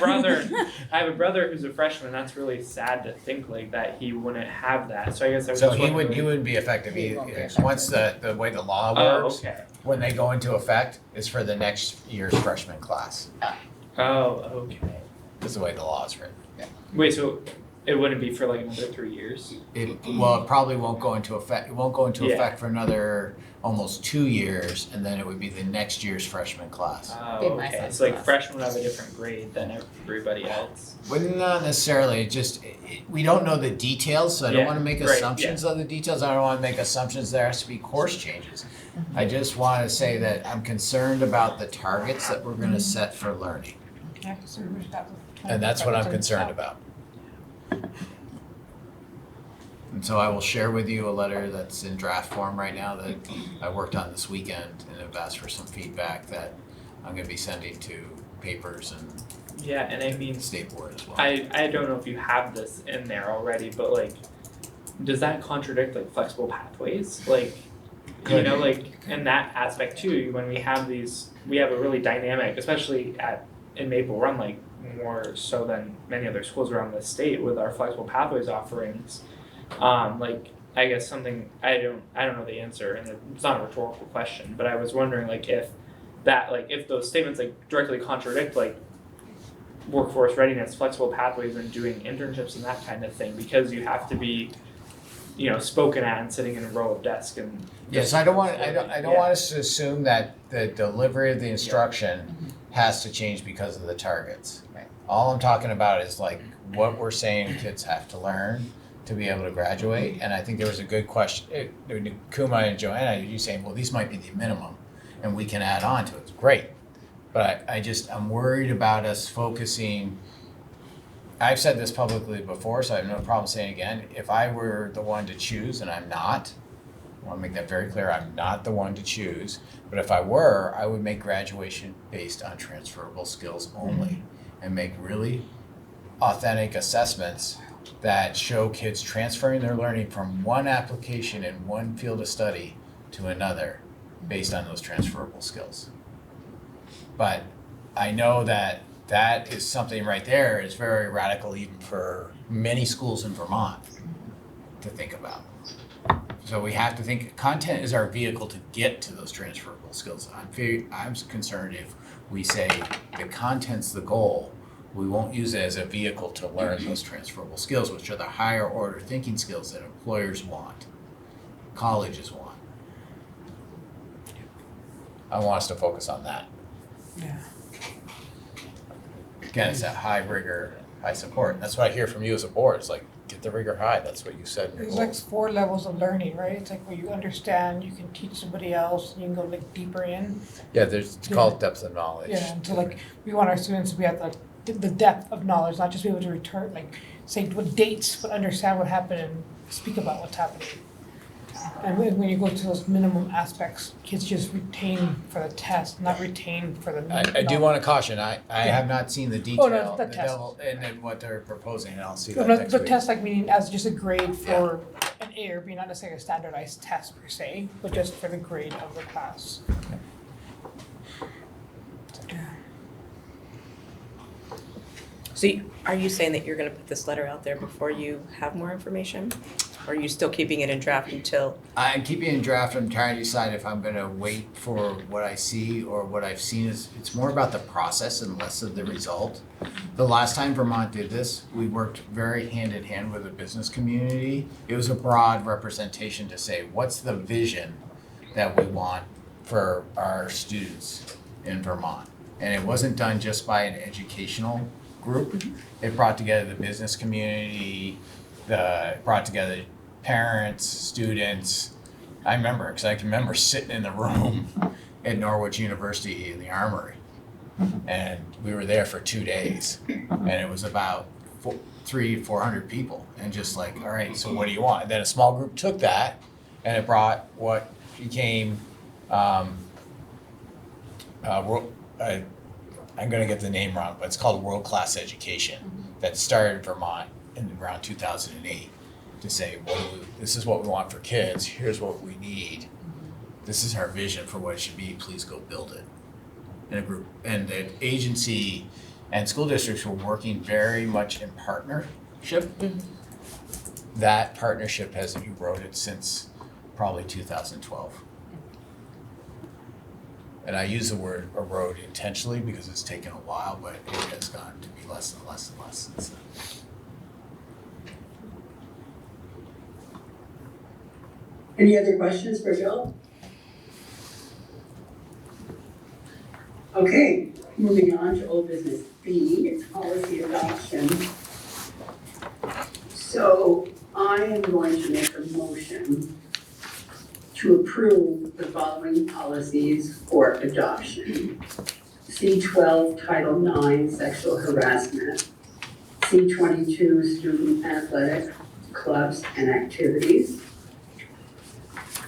brother who's a freshman. That's really sad to think like that he wouldn't have that. So I guess I was So just he wondering. wouldn't be effective, once the way the law Oh, works, okay. when they go into effect, is for the next year's freshman class. Oh, okay. This is the way the law is written. Wait, so it wouldn't be for like another 3 years? It probably won't go into effect, it won't go into Yeah. effect for another almost 2 years, and then it would be the next year's freshman class. Oh, Be my okay. son's So like class. freshmen have a different grade than everybody else. But not necessarily, we don't know the details, so I don't Yeah, wanna make right, assumptions of the details, I don't wanna make assumptions there has to be course changes. I just wanna say that I'm concerned about the targets that we're gonna set for learning, Yeah, so we would have and that's what I'm concerned about. And so I will share with you a letter that's in draft form right now that I worked on this weekend, and have asked for some feedback that I'm gonna be sending to papers and Yeah, and I mean, state board as well. I don't know if you have this in there already, but like, does that contradict like flexible pathways? Like, Could. like in that aspect too, when we have a really dynamic, especially in Maple Run, like more so than many other schools around the state with our flexible pathways offerings. Like I guess something I don't know the answer, and it's not a rhetorical question, but I was wondering like if those statements like directly contradict like workforce readiness, flexible pathways, and doing internships and that kind of thing, because you have to be, spoken at and sitting in a row of desk and. Yes, I don't want us to assume that the delivery of the instruction has to change because of the targets. Right. All I'm talking about is like what we're saying kids have to learn to be able to graduate, and I think there was a good question, Kuma and Joanna, you saying, well, these might be the minimum, and we can add on to it, it's great. But I'm worried about us focusing, I've said this publicly before, so I have no problem saying it again, if I were the one to choose, and I'm not, I wanna make that very clear, I'm not the one to choose, but if I were, I would make graduation based on transferable skills only, and make really authentic assessments that show kids transferring their learning from one application in one field of study to another based on those transferable skills. But I know that is something right there is very radical even for many schools in Vermont to think about. So we have to think content is our vehicle to get to those transferable skills. I'm concerned if we say the content's the goal We won't use it as a vehicle to learn those transferable skills, which are the higher order thinking skills that employers want, colleges want. I want us to focus on that. Yeah. Again, it's that high rigor, high support. That's what I hear from you as a board. It's like, get the rigor high. That's what you said in your There's like goals. 4 levels of learning, right? It's like where you understand, you can teach somebody else, you can go like deeper in. Yeah, it's called depth of knowledge. Yeah, and so like we want our students to be at the depth of knowledge, not just be able to return, like say what dates, but understand what happened and speak about what's happening. And when you go to those minimum aspects, kids just retain for the test, not retain for the I do want to caution, I have not seen the detail, Oh, no, the the test. devil, and then what they're proposing, and I'll see The, that next the week. test like meaning as just a grade for an A or B, not necessarily a standardized test per se, but just for the grade of the class. So are you saying that you're gonna put this letter out there before you have more information? Or are you still keeping it in draft until? I'm keeping it in draft, I'm trying to decide if I'm gonna wait for what I see or what I've seen is, it's more about the process and less of the result. The last time Vermont did this, we worked very hand in hand with the business community. It was a broad representation to say, what's the vision that we want for our students in Vermont? And it wasn't done just by an educational group. It brought together the business community, brought together parents, students. I remember, because I can remember sitting in the room at Norwich University in the Armory. And we were there for 2 days. And it was about 400 people. And just like, all right, so what do you want? And then a small group took that and it brought what became, I'm gonna get the name wrong, but it's called World Class Education, that started in Vermont in around 2008 to say, this is what we want for kids, here's what we need, this is our vision for what it should be, please go build it. In a group, and the agency and school districts were working very much in partnership. That partnership has eroded since probably 2012. And I use the word erode intentionally because it's taken a while, but it has gotten to be less and less and less since then. Any other questions for Bill? Okay, moving on to old business B, it's policy adoption. So I am going to make a motion to approve the following policies for adoption. C12, Title IX, sexual harassment. C22, student athletic clubs and activities.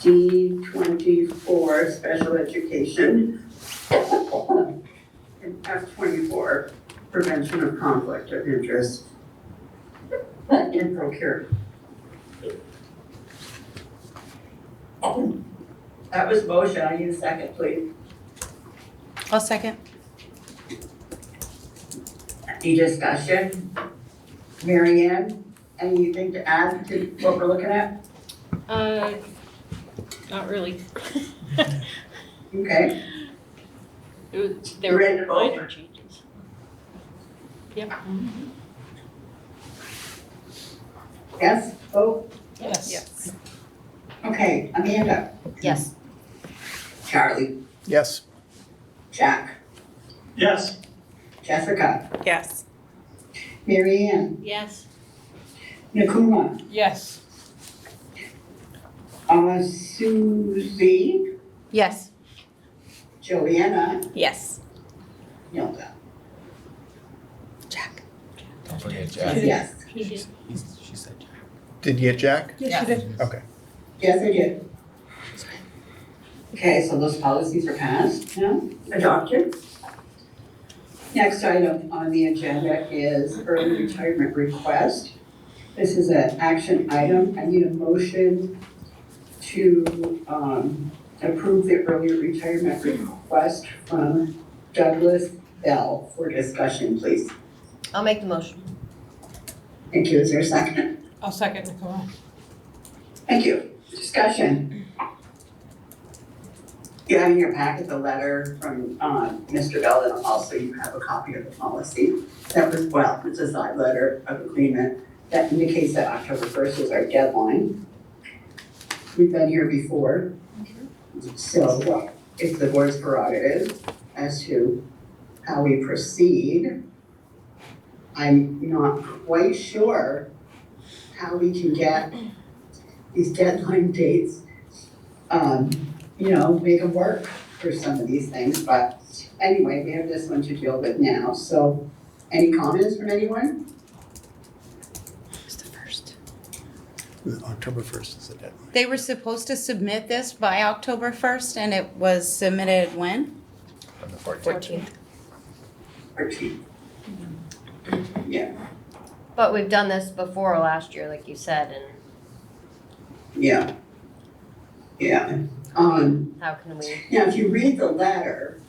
D24, special education. And F24, prevention of conflict of interest and procurement. That was motion, I need a second, please. I'll second. Any discussion? Mary Ann, anything to add to what we're looking at? Not really. Okay, There were Ready to vote? minor changes. Yep. yes, vote? Yes. Okay, Amanda, Yes. Charlie, Yes. Jack, Yes, Jessica, Yes. Mary Ann, Yes. Nakuma, Yes. Suzie, Yes. Joanna, Yes. Hilda. Jack. Don't forget Jack. Yes, He did. She said Jack. Did you get Jack? Yes, you did. Okay. yes, I did. Okay, so those policies are passed now, adopted. Next item on the agenda is early retirement request. This is an action item. I need a motion to approve the early retirement request from Douglas Bell for discussion, please. I'll make the motion. Thank you. Is there a second? I'll second, Nicole. Thank you. Discussion. You have in your packet the letter from Mr. Bell, and also you have a copy of the policy. That was, well, it's a side letter of agreement that indicates that October 1st is our deadline. We've been here before, so it's the board's prerogative as to how we proceed. I'm not quite sure how we can get these deadline dates, make them work for some of these things, but anyway, we have this one to deal with now, so any comments from anyone? It's the first. October 1st is the deadline. They were supposed to submit this by October 1st and it was submitted when? From the 14th. 14th. Yeah, But we've done this before last year, like you said, and yeah. how can we? Now, if you read the letter,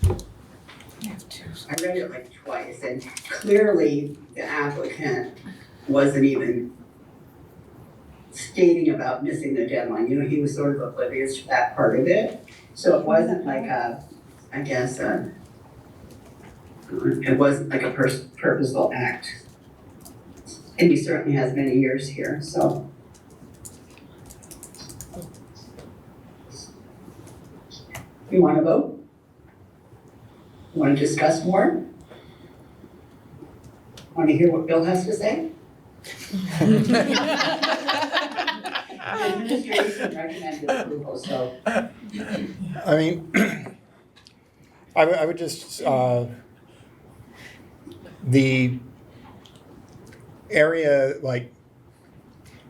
I read it like twice, and clearly the applicant wasn't even stating about missing the deadline. He was sort of oblivious to that part of it. So it wasn't like it wasn't like a purposeful act. And he certainly has many years here, so. You want to vote? Want to discuss more? Want to hear what Bill has to say? Administration recommended approval, so. I mean, I would just, the area, like,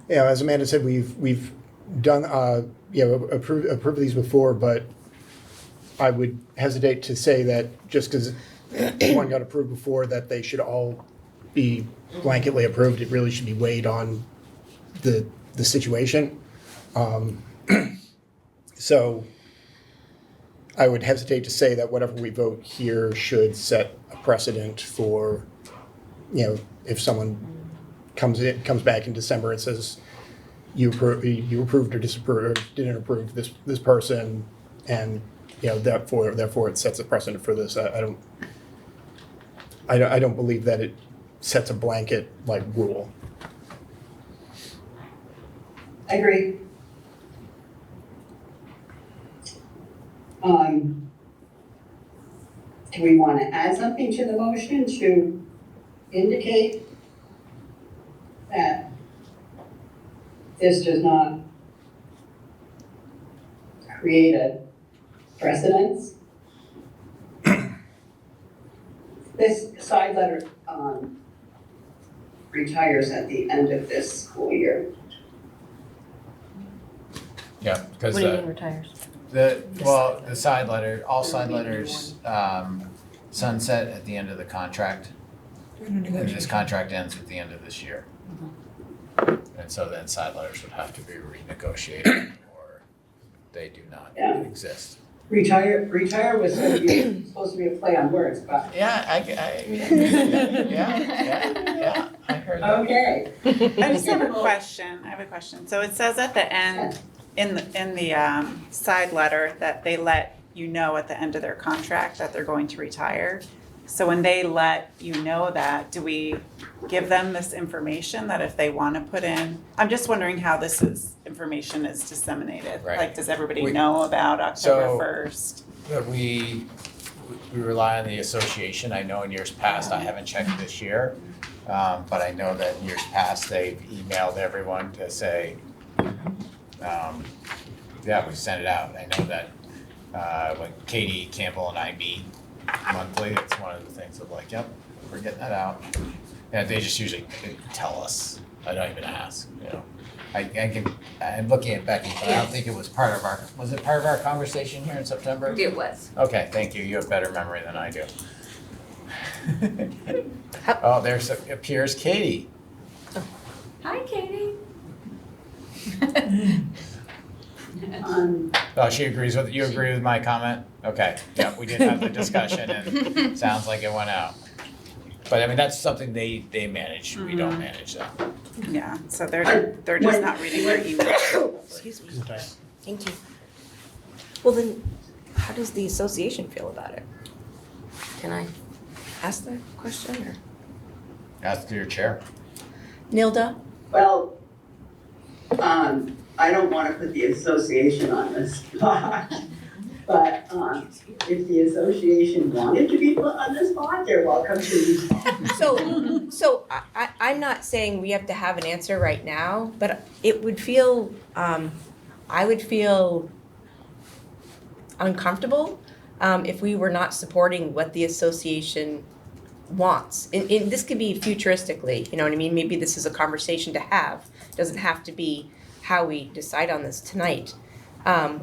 as Amanda said, we've done, approved these before, but I would hesitate to say that just because one got approved before, that they should all be blanketly approved. It really should be weighed on the situation. So I would hesitate to say that whatever we vote here should set a precedent for, if someone comes back in December and says you approved or disapproved or didn't approve this person, and therefore it sets a precedent for this. I don't believe that it sets a blanket rule. I agree. Do we want to add something to the motion to indicate that this does not create a precedence? This side letter retires at the end of this school year. Yeah, because What do you mean retires? the side letter, all side letters sunset at the end of the contract. And this contract ends at the end of this year. And so then side letters would have to be renegotiated or they do not exist. Retire was supposed to be a play on words, but. Yeah, I heard that. Okay. I just have a question. So it says at the end, in the side letter, that they let you know at the end of their contract that they're going to retire. So when they let you know that, do we give them this information that if they want to put in? I'm just wondering how this information is disseminated. Right. Like, does everybody know about October 1st? We rely on the association. I know in years past, I haven't checked this year, but I know that in years past, they've emailed everyone to say, we sent it out. I know that when Katie Campbell and I meet monthly, it's one of the things of yep, we're getting that out. And they just usually tell us. I don't even ask, I'm looking at Becky, but I don't think it was part of was it part of our conversation here in September? It was. Okay, thank you. You have better memory than I do. Oh, appears Katie. Hi, Katie. Oh, she agrees with, you agree with my comment? Okay, yeah, we did have the discussion and sounds like it went out. But I mean, that's something they manage, we don't manage that. Yeah, so they're just not reading their email. Excuse me. Thank you. Well then, how does the association feel about it? Can I ask the question or? Ask your chair. Nilda? Well, I don't wanna put the association on the spot, but, if the association wanted to be put on the spot, they're welcome to. So I'm not saying we have to have an answer right now, but it would feel, I would feel uncomfortable if we were not supporting what the association wants. And this could be futuristically, you know what I mean? Maybe this is a conversation to have. Doesn't have to be how we decide on this tonight.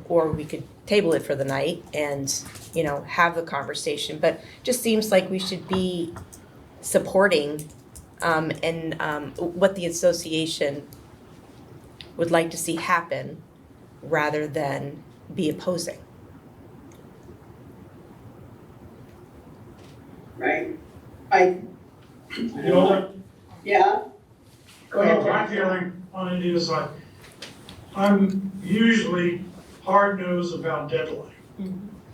Or we could table it for the night and, you know, have the conversation. But just seems like we should be supporting what the association would like to see happen rather than be opposing. Right? I yeah? Go ahead, My Jack. feeling on India's side, I'm usually hard-nosed about deadline.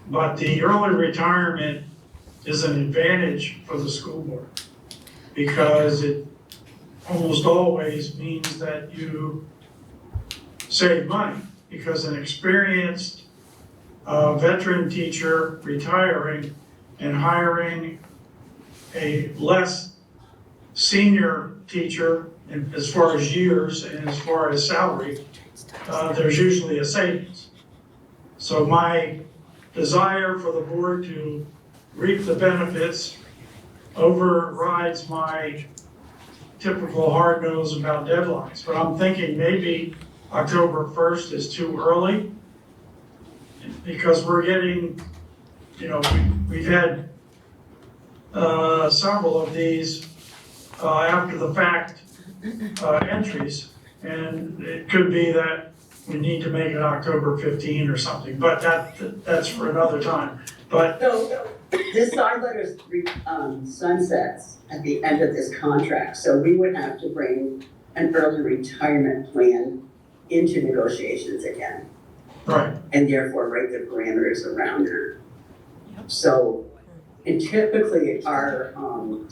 But the early retirement is an advantage for the school board because it almost always means that you save money because an experienced veteran teacher retiring and hiring a less senior teacher as far as years and as far as salary, there's usually a savings. So my desire for the board to reap the benefits overrides my typical hard nose about deadlines. But I'm thinking maybe October 1st is too early because we're getting, you know, we've had several of these after the fact entries, and it could be that we need to make it October 15 or something, but that's for another time. But So, this side letter sunsets at the end of this contract, so we would have to bring an early retirement plan into negotiations again. right, And therefore write the parameters around that. So, and typically our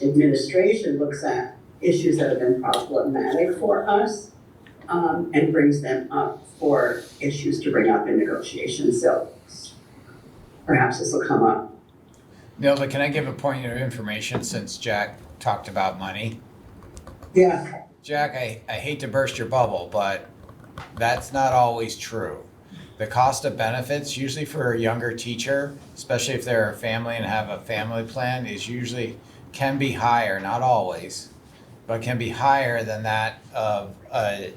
administration looks at issues that have been problematic for us and brings them up for issues to bring up in negotiations. So perhaps this will come up. Nilda, can I give a point of information since Jack talked about money? Yeah. Jack, I hate to burst your bubble, but that's not always true. The cost of benefits, usually for a younger teacher, especially if they're a family and have a family plan, can be higher, not always, but can be higher than that of a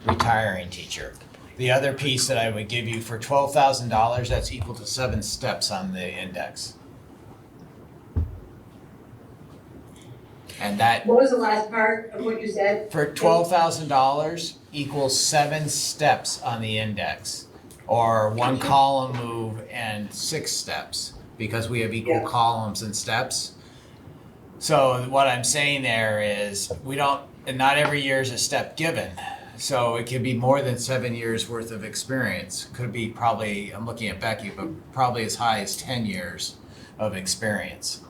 retiring teacher. The other piece that I would give you for $12,000, that's equal to 7 steps on the index. And that, What was the last part of what you said? for $12,000 equals 7 steps on the index. Or 1 column move and 6 steps, because we have equal columns and steps. So what I'm saying there is not every year is a step given. So it could be more than 7 years worth of experience. Could be probably, I'm looking at Becky, but probably as high as 10 years of experience.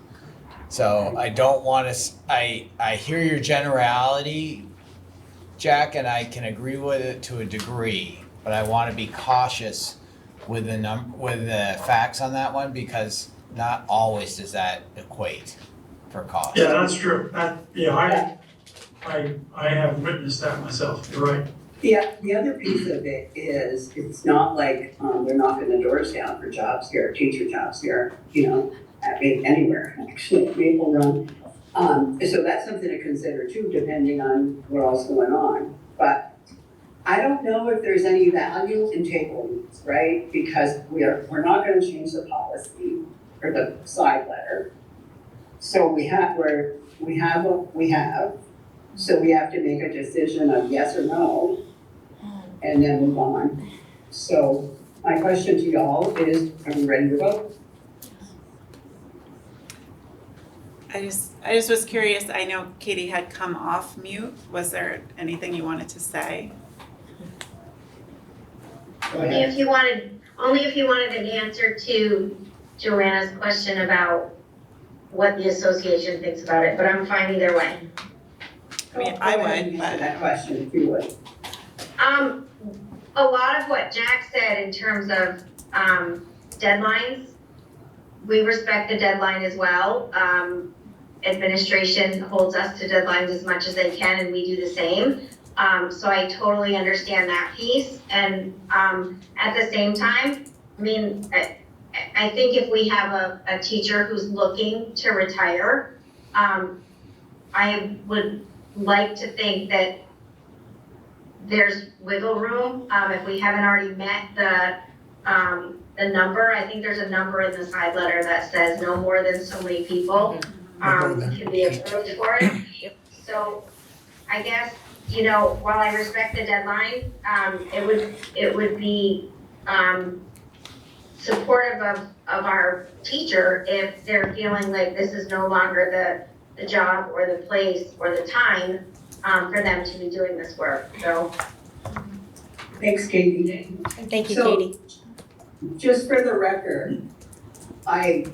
So I don't want to, I hear your generality, Jack, and I can agree with it to a degree. But I want to be cautious with the facts on that one because not always does that equate for cost. yeah, that's true. I have witnessed that myself, you're right. Yeah, the other piece of it is, it's not like they're knocking the doors down for jobs here, teacher jobs here, you know, anywhere, actually, Maple Run. So that's something to consider too, depending on what else going on. But I don't know if there's any value in tabling these, right? Because we're not gonna change the policy or the side letter. So we have what we have. So we have to make a decision of yes or no, and then move on. So my question to y'all is, are we ready to vote? I just was curious, I know Katie had come off mute. Was there anything you wanted to say? Go ahead. If you wanted, only if you wanted an answer to Joanna's question about what the association thinks about it, but I'm fine either way. I mean, I Go ahead would, and answer but that question if you would. A lot of what Jack said in terms of deadlines, we respect the deadline as well. Administration holds us to deadlines as much as they can, and we do the same. So I totally understand that piece. And at the same time, I mean, I think if we have a teacher who's looking to retire, I would like to think that there's wiggle room. If we haven't already met the number, I think there's a number in the side letter that says no more than so many people can be approved for it. So I guess, you know, while I respect the deadline, it would be supportive of our teacher if they're feeling like this is no longer the job or the place or the time for them to be doing this work, so. Thanks, Katie. Thank you, So, Katie. just for the record, I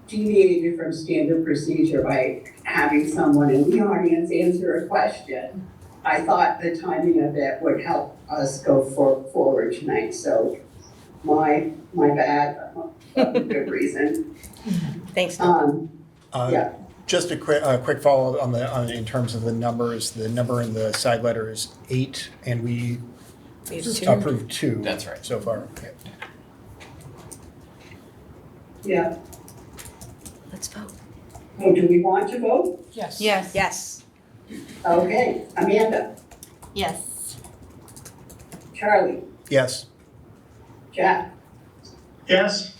deviated from standard procedure by having someone in the audience answer a question. I thought the timing of it would help us go forward tonight, so my bad, good reason. Thanks. Yeah. Just a quick follow on in terms of the numbers. The number in the side letter is 8, and we approved 2. That's right. So far. Okay. Yeah. Let's vote. Oh, do we want to vote? Yes. Yes. Yes. Okay, Amanda, Yes. Charlie, Yes. Jack, Yes?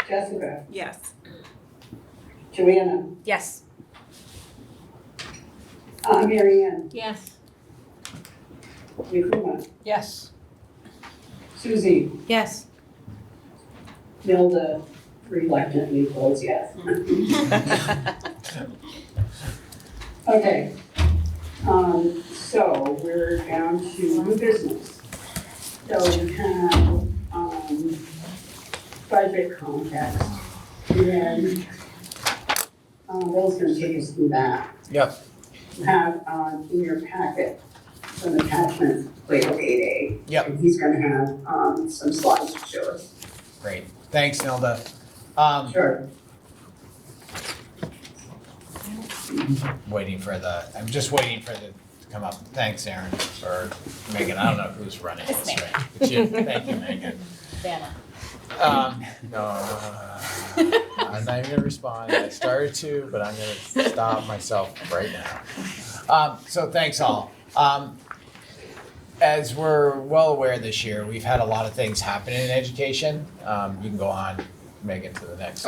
Jessica, yes. Joanna, Yes. Mary Ann, Yes. Yakuma, Yes. Susie, Yes. Milda, reluctantly votes yes. Okay, so we're down to new business. So we have, budget context, and, Will's gonna take us through that. Yep. You have, in your packet, some attachments labeled 8A. Yep. And he's gonna have, some slides to show us. Great. Thanks, Nilda. Sure. I'm just waiting for the to come up. Thanks, Aaron, or Megan. I don't know who's running this, right? It's you. Thank you, Megan. Vanna. No, I'm not even gonna respond. I started to, but I'm gonna stop myself right now. So thanks all. As we're well aware this year, we've had a lot of things happen in education. You can go on, Megan, to the next.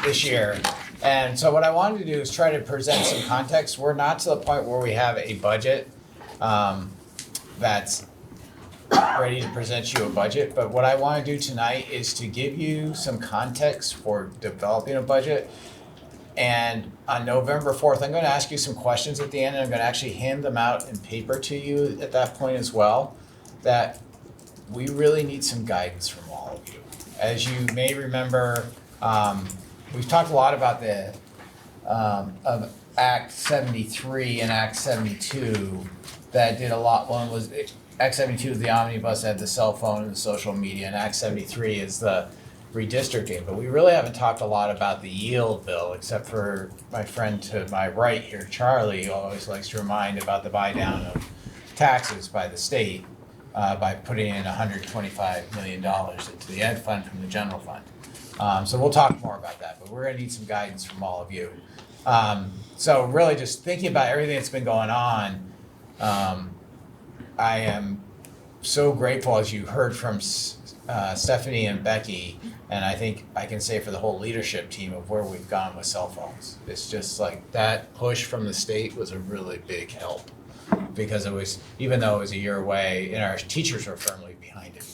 This year. And so what I wanted to do is try to present some context. We're not to the point where we have a budget that's ready to present you a budget, but what I want to do tonight is to give you some context for developing a budget. And on November 4th, I'm going to ask you some questions at the end, and I'm going to actually hand them out in paper to you at that point as well, that we really need some guidance from all of you. As you may remember, we've talked a lot about the of Act 73 and Act 72 that did a lot. One was Act 72 is the omnibus that had the cell phone and the social media, and Act 73 is the redistricting. But we really haven't talked a lot about the yield bill, except for my friend to my right here, Charlie, who always likes to remind about the buy down of taxes by the state by putting in $125 million into the ed fund from the general fund. So we'll talk more about that, but we're gonna need some guidance from all of you. So really just thinking about everything that's been going on, I am so grateful, as you heard from Stephanie and Becky, and I think I can say for the whole leadership team, of where we've gone with cell phones. It's just like that push from the state was a really big help, because it was, even though it was a year away, and our teachers were firmly behind it.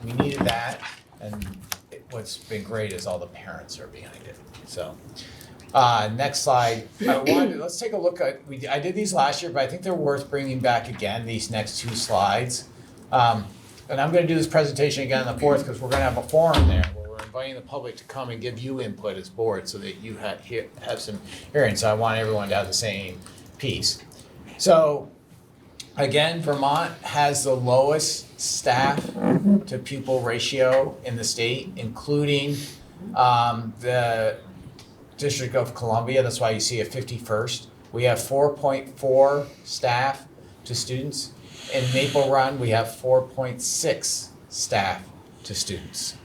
We needed that, and what's been great is all the parents are behind it. So, next slide. Let's take a look at, I did these last year, but I think they're worth bringing back again, these next two slides. and I'm gonna do this presentation again on the 4th, because we're gonna have a forum there where we're inviting the public to come and give you input as board so that you have some hearing. So I want everyone to have the same piece. So again, Vermont has the lowest staff to pupil ratio in the state, including the District of Columbia. That's why you see a 51st. We have 4.4 staff to students. In Maple Run, we have 4.6 staff to students.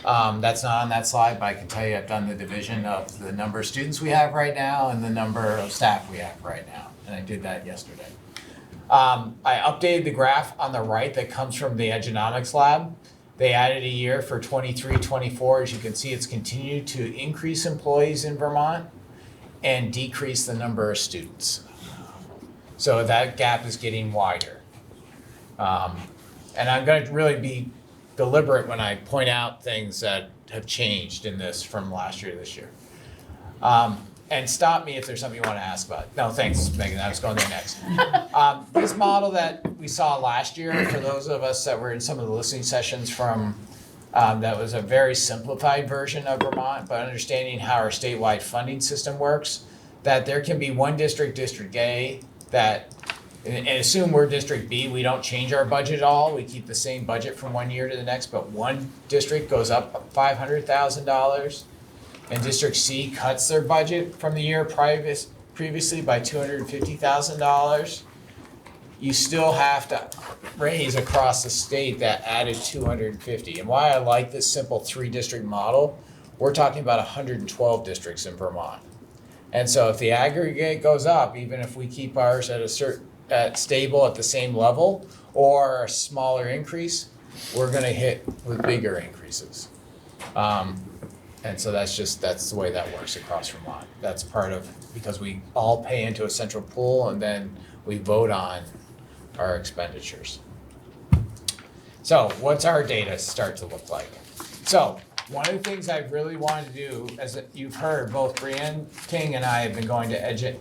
That's not on that slide, but I can tell you I've done the division of the number of students we have right now and the number of staff we have right now. And I did that yesterday. I updated the graph on the right that comes from the Economics Lab. They added a year for 23, 24. As you can see, it's continued to increase employees in Vermont and decrease the number of students. So that gap is getting wider. And I'm going to really be deliberate when I point out things that have changed in this from last year to this year. And stop me if there's something you want to ask about. No, thanks, Megan. I was going there next. This model that we saw last year, for those of us that were in some of the listening sessions from, that was a very simplified version of Vermont, but understanding how our statewide funding system works, that there can be one district, District A, that, and assume we're District B, we don't change our budget at all. We keep the same budget from one year to the next, but one district goes up $500,000. And District C cuts their budget from the year previously by $250,000. You still have to raise across the state that added $250,000. And why I like this simple 3-district model, we're talking about 112 districts in Vermont. And so if the aggregate goes up, even if we keep ours at stable at the same level or a smaller increase, we're gonna hit with bigger increases. And so that's the way that works across Vermont. That's part of, because we all pay into a central pool and then we vote on our expenditures. So what's our data start to look like? So one of the things I really wanted to do, as you've heard, both Brianne King and I have been going to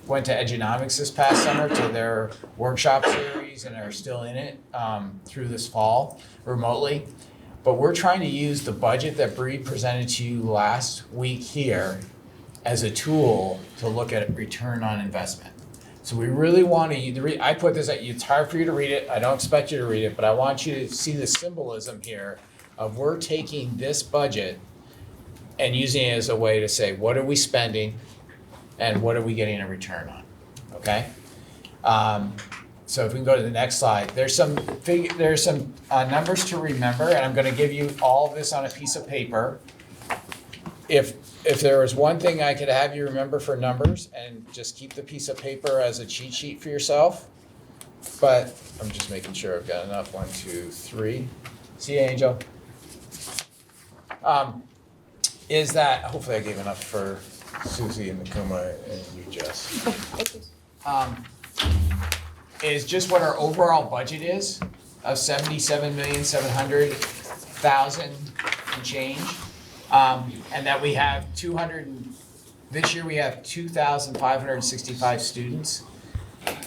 went to Edunomics this past summer to their workshop series and are still in it through this fall remotely. But we're trying to use the budget that Bree presented to you last week here as a tool to look at return on investment. So we really want to, I put this at you, it's hard for you to read it, I don't expect you to read it, but I want you to see the symbolism here of we're taking this budget and using it as a way to say, what are we spending and what are we getting a return on, okay? So if we can go to the next slide, there's some numbers to remember, and I'm going to give you all of this on a piece of paper. If there was one thing I could have you remember for numbers, and just keep the piece of paper as a cheat sheet for yourself, but I'm just making sure I've got enough. 1, 2, 3. See you, Angel. Is that, hopefully I gave enough for Susie and Nakuma and you, Jess. Is just what our overall budget is of $77,700,000 and change. And that we have this year we have 2,565 students.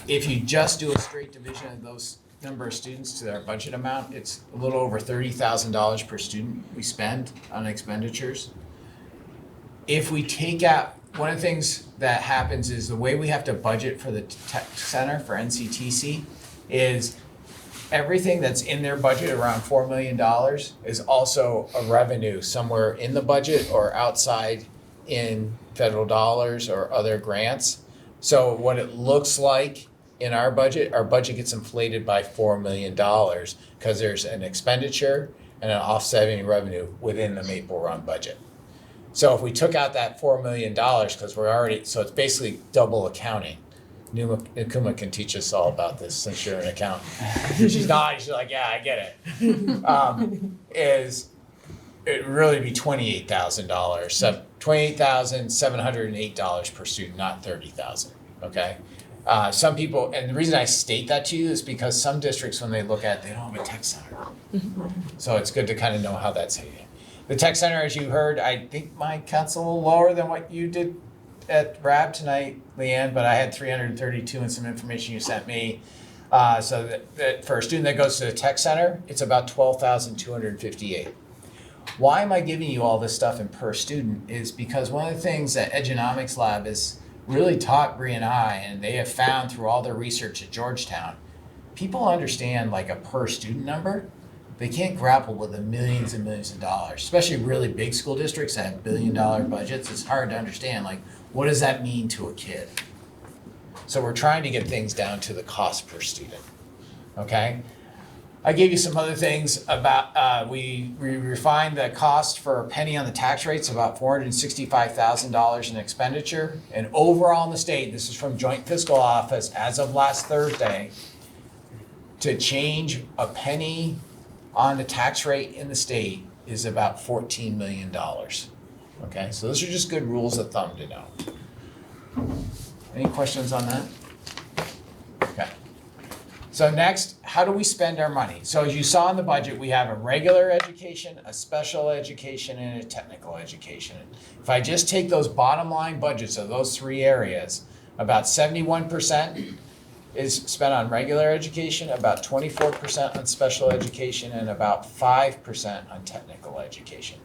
If you just do a straight division of those number of students to our budget amount, it's a little over $30,000 per student we spend on expenditures. If we take out, one of the things that happens is the way we have to budget for the tech center for NCTC is everything that's in their budget, around $4 million, is also a revenue somewhere in the budget or outside in federal dollars or other grants. So what it looks like in our budget gets inflated by $4 million because there's an expenditure and an offsetting revenue within the Maple Run budget. So if we took out that $4 million, because so it's basically double accounting. Nakuma can teach us all about this since you're an accountant. She's nodding, she's like, yeah, I get it. It really be $28,000, $28,708 per student, not $30,000, okay? Some people, and the reason I state that to you is because some districts, when they look at it, they don't have a tech center. So it's good to kind of know how that's hitting. The tech center, as you heard, I think my count's a little lower than what you did at RAB tonight, Leanne, but I had 332 and some information you sent me. So that for a student that goes to the tech center, it's about 12,258. Why am I giving you all this stuff in per student is because one of the things that Edgenomics Lab has really taught Bree and I, and they have found through all their research at Georgetown, people understand like a per student number. They can't grapple with the millions and millions of dollars, especially really big school districts that have $1 billion budgets. It's hard to understand, like, what does that mean to a kid? So we're trying to get things down to the cost per student, okay? I gave you some other things about, we refined the cost for a penny on the tax rates, about $465,000 in expenditure. And overall in the state, this is from Joint Fiscal Office, as of last Thursday, to change a penny on the tax rate in the state is about $14 million. Okay, so those are just good rules of thumb to know. Any questions on that? Okay. So next, how do we spend our money? So as you saw in the budget, we have a regular education, a special education, and a technical education. If I just take those bottom line budgets of those three areas, about 71% is spent on regular education, about 24% on special education, and about 5% on technical education.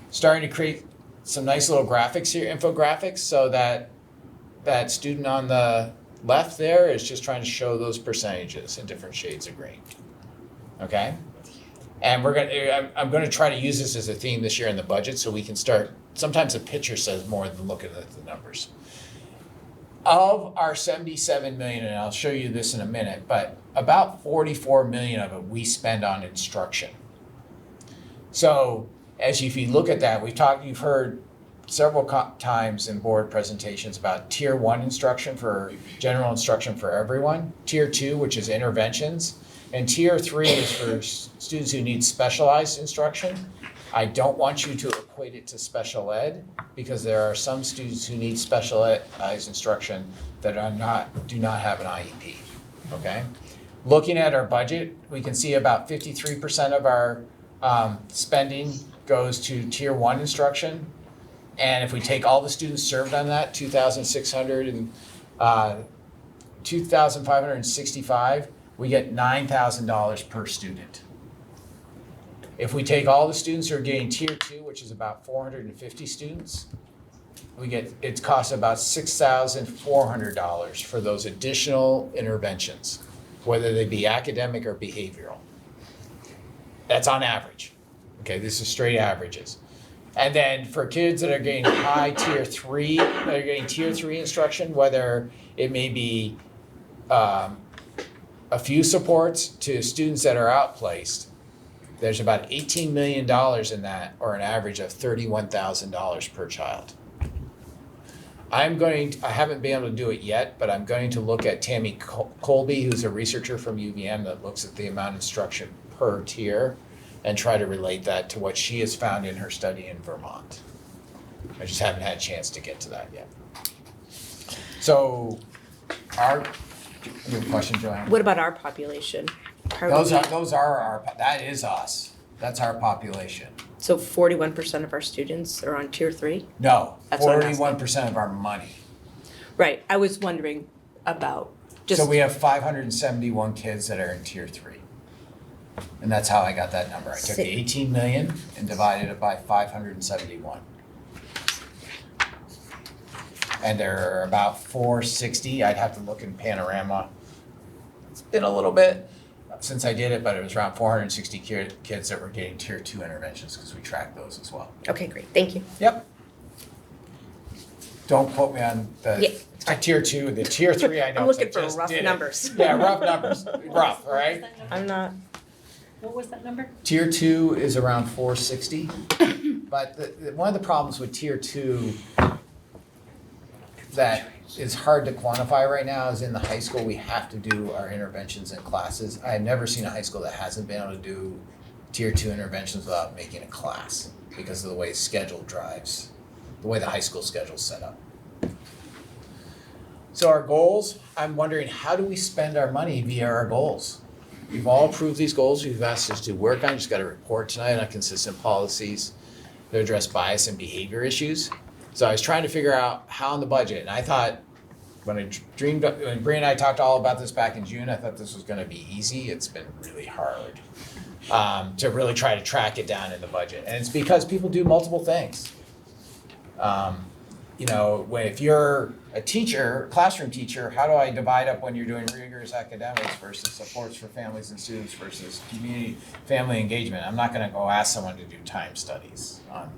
Starting to create some nice little graphics here, infographics, so that that student on the left there is just trying to show those percentages in different shades of green. Okay? And I'm gonna try to use this as a theme this year in the budget so we can start, sometimes a picture says more than looking at the numbers. Of our 77 million, and I'll show you this in a minute, but about 44 million of it we spend on instruction. So if you look at that, you've heard several times in board presentations about tier 1 instruction for general instruction for everyone, tier 2, which is interventions, and tier 3 is for students who need specialized instruction. I don't want you to equate it to special ed because there are some students who need specialized instruction that do not have an IEP, okay? Looking at our budget, we can see about 53% of our spending goes to tier 1 instruction. And if we take all the students served on that, 2,565, we get $9,000 per student. If we take all the students who are getting tier 2, which is about 450 students, it costs about $6,400 for those additional interventions, whether they be academic or behavioral. That's on average. Okay, this is straight averages. And then for kids that are getting tier 3 instruction, whether it may be a few supports to students that are outplaced, there's about $18 million in that, or an average of $31,000 per child. I haven't been able to do it yet, but I'm going to look at Tammy Colby, who's a researcher from UVM that looks at the amount of instruction per tier, and try to relate that to what she has found in her study in Vermont. I just haven't had a chance to get to that yet. So, you have a question, Joanne? What about our population? That is us. That's our population. So 41% of our students are on tier 3? No, That's what I'm asking. 41% of our money. Right, I was wondering about So we have 571 kids that are in tier 3. And that's how I got that number. I took the 18 million and divided it by 571. And there are about 460. I'd have to look in Panorama. It's been a little bit since I did it, but it was around 460 kids that were getting tier 2 interventions because we track those as well. Okay, great, thank you. Yep. Don't quote me on the tier 2, the tier 3 I know. I'm looking for rough numbers. Yeah, rough numbers, rough, all right? I'm not. What was that number? Tier 2 is around 460, but one of the problems with tier 2 that is hard to quantify right now is in the high school we have to do our interventions in classes. I have never seen a high school that hasn't been able to do tier 2 interventions without making a class because of the way the high school schedule is set up. So our goals, I'm wondering, how do we spend our money via our goals? We've all approved these goals. We've asked us to work on. Just got a report tonight on consistent policies that address bias and behavior issues. So I was trying to figure out how in the budget, and I thought when Bree and I talked all about this back in June, I thought this was gonna be easy. It's been really hard to really try to track it down in the budget. And it's because people do multiple things. You know, if you're a teacher, classroom teacher, how do I divide up when you're doing rigorous academics versus supports for families and students versus community, family engagement? I'm not gonna go ask someone to do time studies on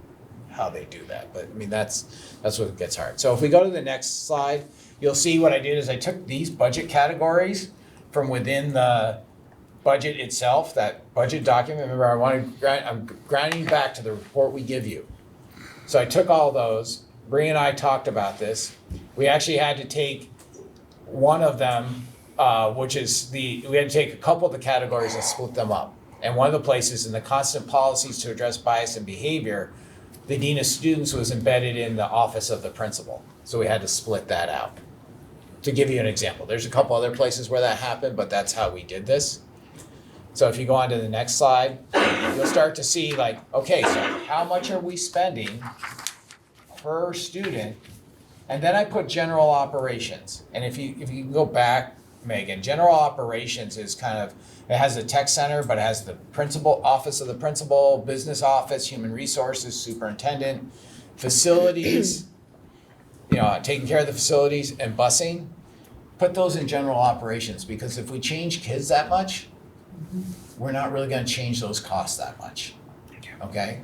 how they do that, but I mean, that's what gets hard. So if we go to the next slide, you'll see what I did is I took these budget categories from within the budget itself, that budget document. Remember, I'm grounding back to the report we give you. So I took all those. Bree and I talked about this. We actually had to take one of them, which is we had to take a couple of the categories and split them up. And one of the places in the constant policies to address bias and behavior, the Dean of Students was embedded in the office of the principal. So we had to split that out. To give you an example, there's a couple other places where that happened, but that's how we did this. So if you go on to the next slide, you'll start to see like, okay, so how much are we spending per student? And then I put general operations. And if you can go back, Megan, general operations is kind of, it has the tech center, but it has the principal, office of the principal, business office, human resources, superintendent, facilities, you know, taking care of the facilities and busing. Put those in general operations, because if we change kids that much, we're not really gonna change those costs that much, okay?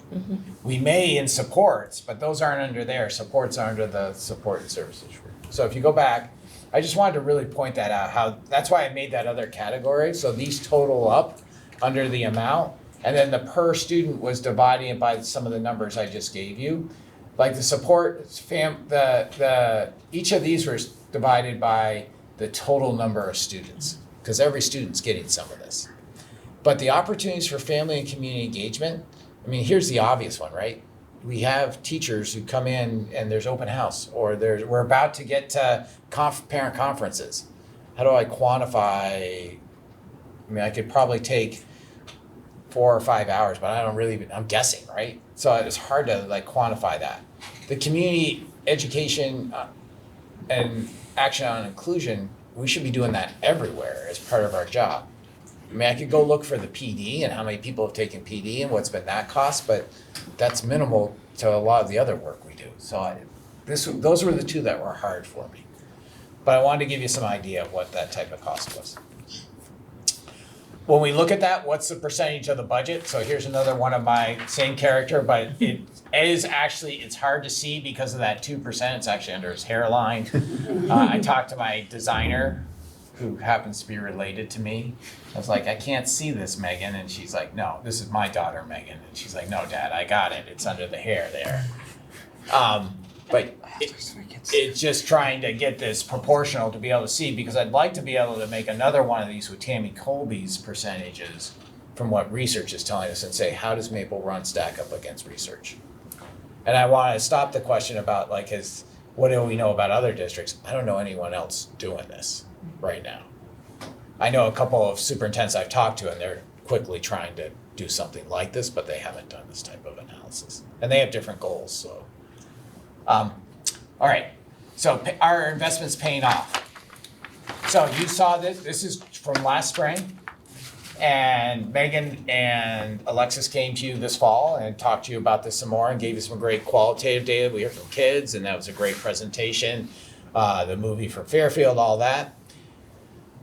We may in supports, but those aren't under there. Supports are under the support and services. So if you go back, I just wanted to really point that out, how, that's why I made that other category. So these total up under the amount, and then the per student was dividing it by some of the numbers I just gave you. Like the support, each of these were divided by the total number of students, because every student's getting some of this. But the opportunities for family and community engagement, I mean, here's the obvious one, right? We have teachers who come in and there's open house, or we're about to get to parent conferences. How do I quantify? I mean, I could probably take 4 or 5 hours, but I don't really, I'm guessing, right? So it's hard to like quantify that. The community education and action on inclusion, we should be doing that everywhere as part of our job. I mean, I could go look for the PD and how many people have taken PD and what's been that cost, but that's minimal to a lot of the other work we do. So those were the two that were hard for me. But I wanted to give you some idea of what that type of cost was. When we look at that, what's the percentage of the budget? So here's another one of my same character, but it is actually, it's hard to see because of that 2%. It's actually under his hairline. I talked to my designer, who happens to be related to me. I was like, I can't see this, Megan. And she's like, no, this is my daughter, Megan. And she's like, no, Dad, I got it. It's under the hair there. But it's just trying to get this proportional to be able to see, because I'd like to be able to make another one of these with Tammy Colby's percentages from what research is telling us and say, how does Maple Run stack up against research? And I want to stop the question about like, what do we know about other districts? I don't know anyone else doing this right now. I know a couple of superintendents I've talked to, and they're quickly trying to do something like this, but they haven't done this type of analysis. And they have different goals, so. All right, so our investment's paying off. So you saw this is from last spring, and Megan and Alexis came to you this fall and talked to you about this some more and gave you some great qualitative data. We heard from kids, and that was a great presentation. The movie from Fairfield, all that.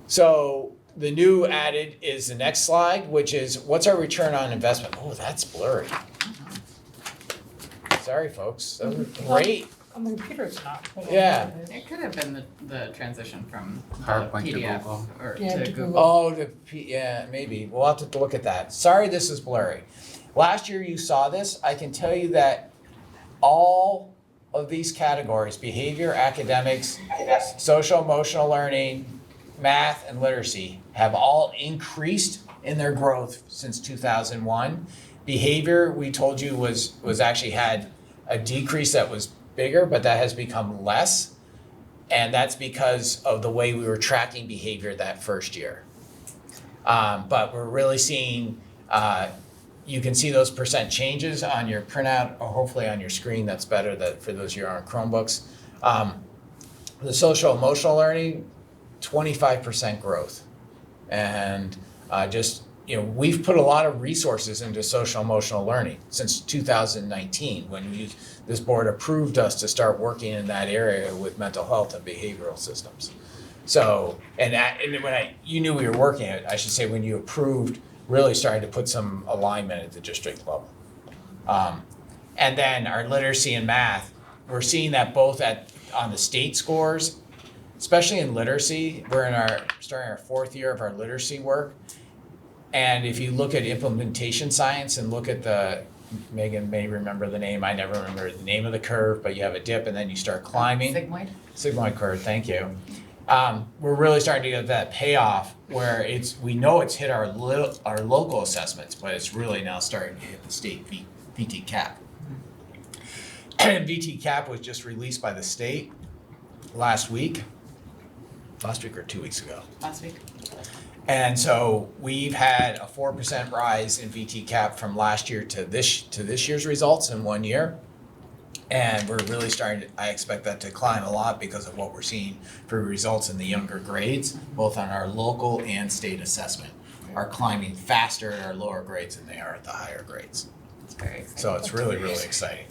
So the new added is the next slide, which is what's our return on investment? Oh, that's blurry. Sorry, folks. That was great. On the computer, it's not. Yeah. It could have been the transition from PowerPoint to PDF Google. or Yeah, to to Google. Google. Oh, yeah, maybe. We'll have to look at that. Sorry, this is blurry. Last year you saw this. I can tell you that all of these categories, behavior, academics, social emotional learning, math, and literacy, have all increased in their growth since 2001. Behavior, we told you, was actually had a decrease that was bigger, but that has become less. And that's because of the way we were tracking behavior that first year. But we're really seeing, you can see those percent changes on your printout, or hopefully on your screen. That's better for those of you on Chromebooks. The social emotional learning, 25% growth. And we've put a lot of resources into social emotional learning since 2019 when this board approved us to start working in that area with mental health and behavioral systems. So, you knew we were working it, I should say, when you approved, really starting to put some alignment at the district level. And then our literacy and math, we're seeing that both on the state scores, especially in literacy. We're starting our 4th year of our literacy work. And if you look at implementation science and look at Megan may remember the name, I never remember the name of the curve, but you have a dip and then you start climbing. Sigmoid curve, thank you. We're really starting to get that payoff where we know it's hit our local assessments, but it's really now starting to hit the state VT cap. And VT cap was just released by the state last week or 2 weeks ago. Last week. And so we've had a 4% rise in VT cap from last year to this year's results in 1 year. And we're really I expect that to climb a lot because of what we're seeing for results in the younger grades, both on our local and state assessment, are climbing faster at our lower grades than they are at the higher grades. It's very exciting. So it's really, really exciting.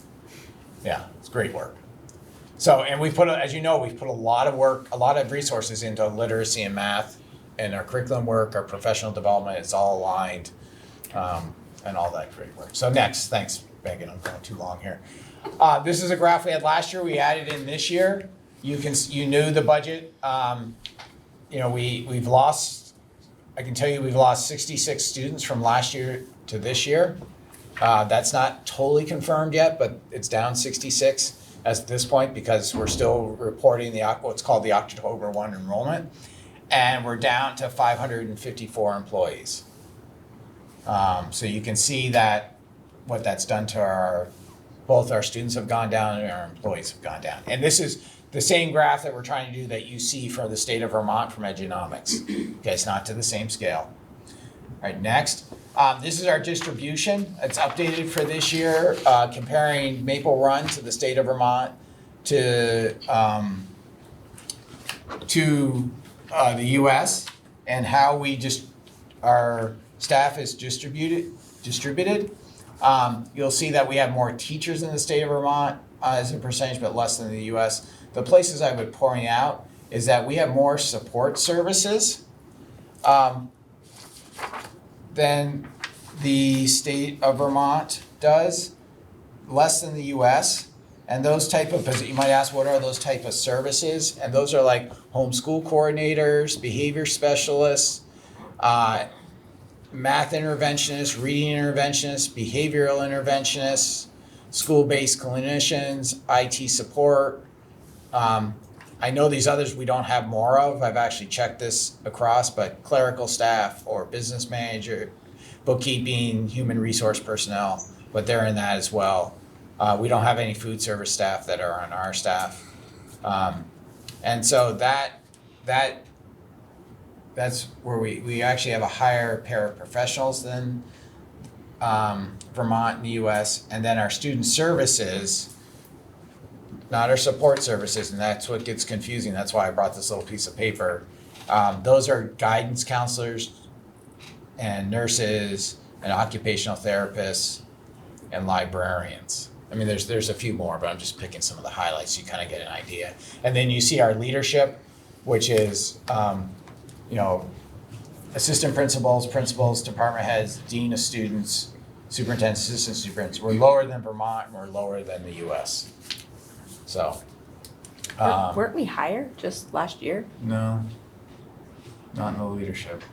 Yeah, it's great work. So, and we've put a lot of work, a lot of resources into literacy and math and our curriculum work, our professional development, it's all aligned, and all that great work. So next, thanks, Megan, I'm going too long here. This is a graph we had last year, we added in this year. You knew the budget. We've lost, I can tell you we've lost 66 students from last year to this year. That's not totally confirmed yet, but it's down 66 at this point because we're still reporting what's called the October 1 enrollment. And we're down to 554 employees. So you can see what that's done to both our students have gone down and our employees have gone down. And this is the same graph that we're trying to do that you see for the state of Vermont from Economics. Okay, it's not to the same scale. All right, next. This is our distribution. It's updated for this year, comparing Maple Run to the state of Vermont to the U.S. and how our staff is distributed. You'll see that we have more teachers in the state of Vermont as a percentage, but less than the U.S. The places I would point out is that we have more support services than the state of Vermont does, less than the U.S. And those you might ask, what are those type of services? And those are like homeschool coordinators, behavior specialists, math interventionists, reading interventionists, behavioral interventionists, school-based clinicians, IT support. I know these others we don't have more of. I've actually checked this across, but clerical staff or business manager, bookkeeping, human resource personnel, but they're in that as well. We don't have any food service staff that are on our staff. And so that's where we actually have a higher paraprofessionals than Vermont in the US. And then our student services, not our support services, and that's what gets confusing. That's why I brought this little piece of paper. Those are guidance counselors and nurses and occupational therapists and librarians. I mean, there's a few more, but I'm just picking some of the highlights so you kind of get an idea. And then you see our leadership, which is, assistant principals, department heads, dean of students, superintendents, assistant superintendents. We're lower than Vermont and we're lower than the US. So. Weren't we higher just last year? No, not in the leadership.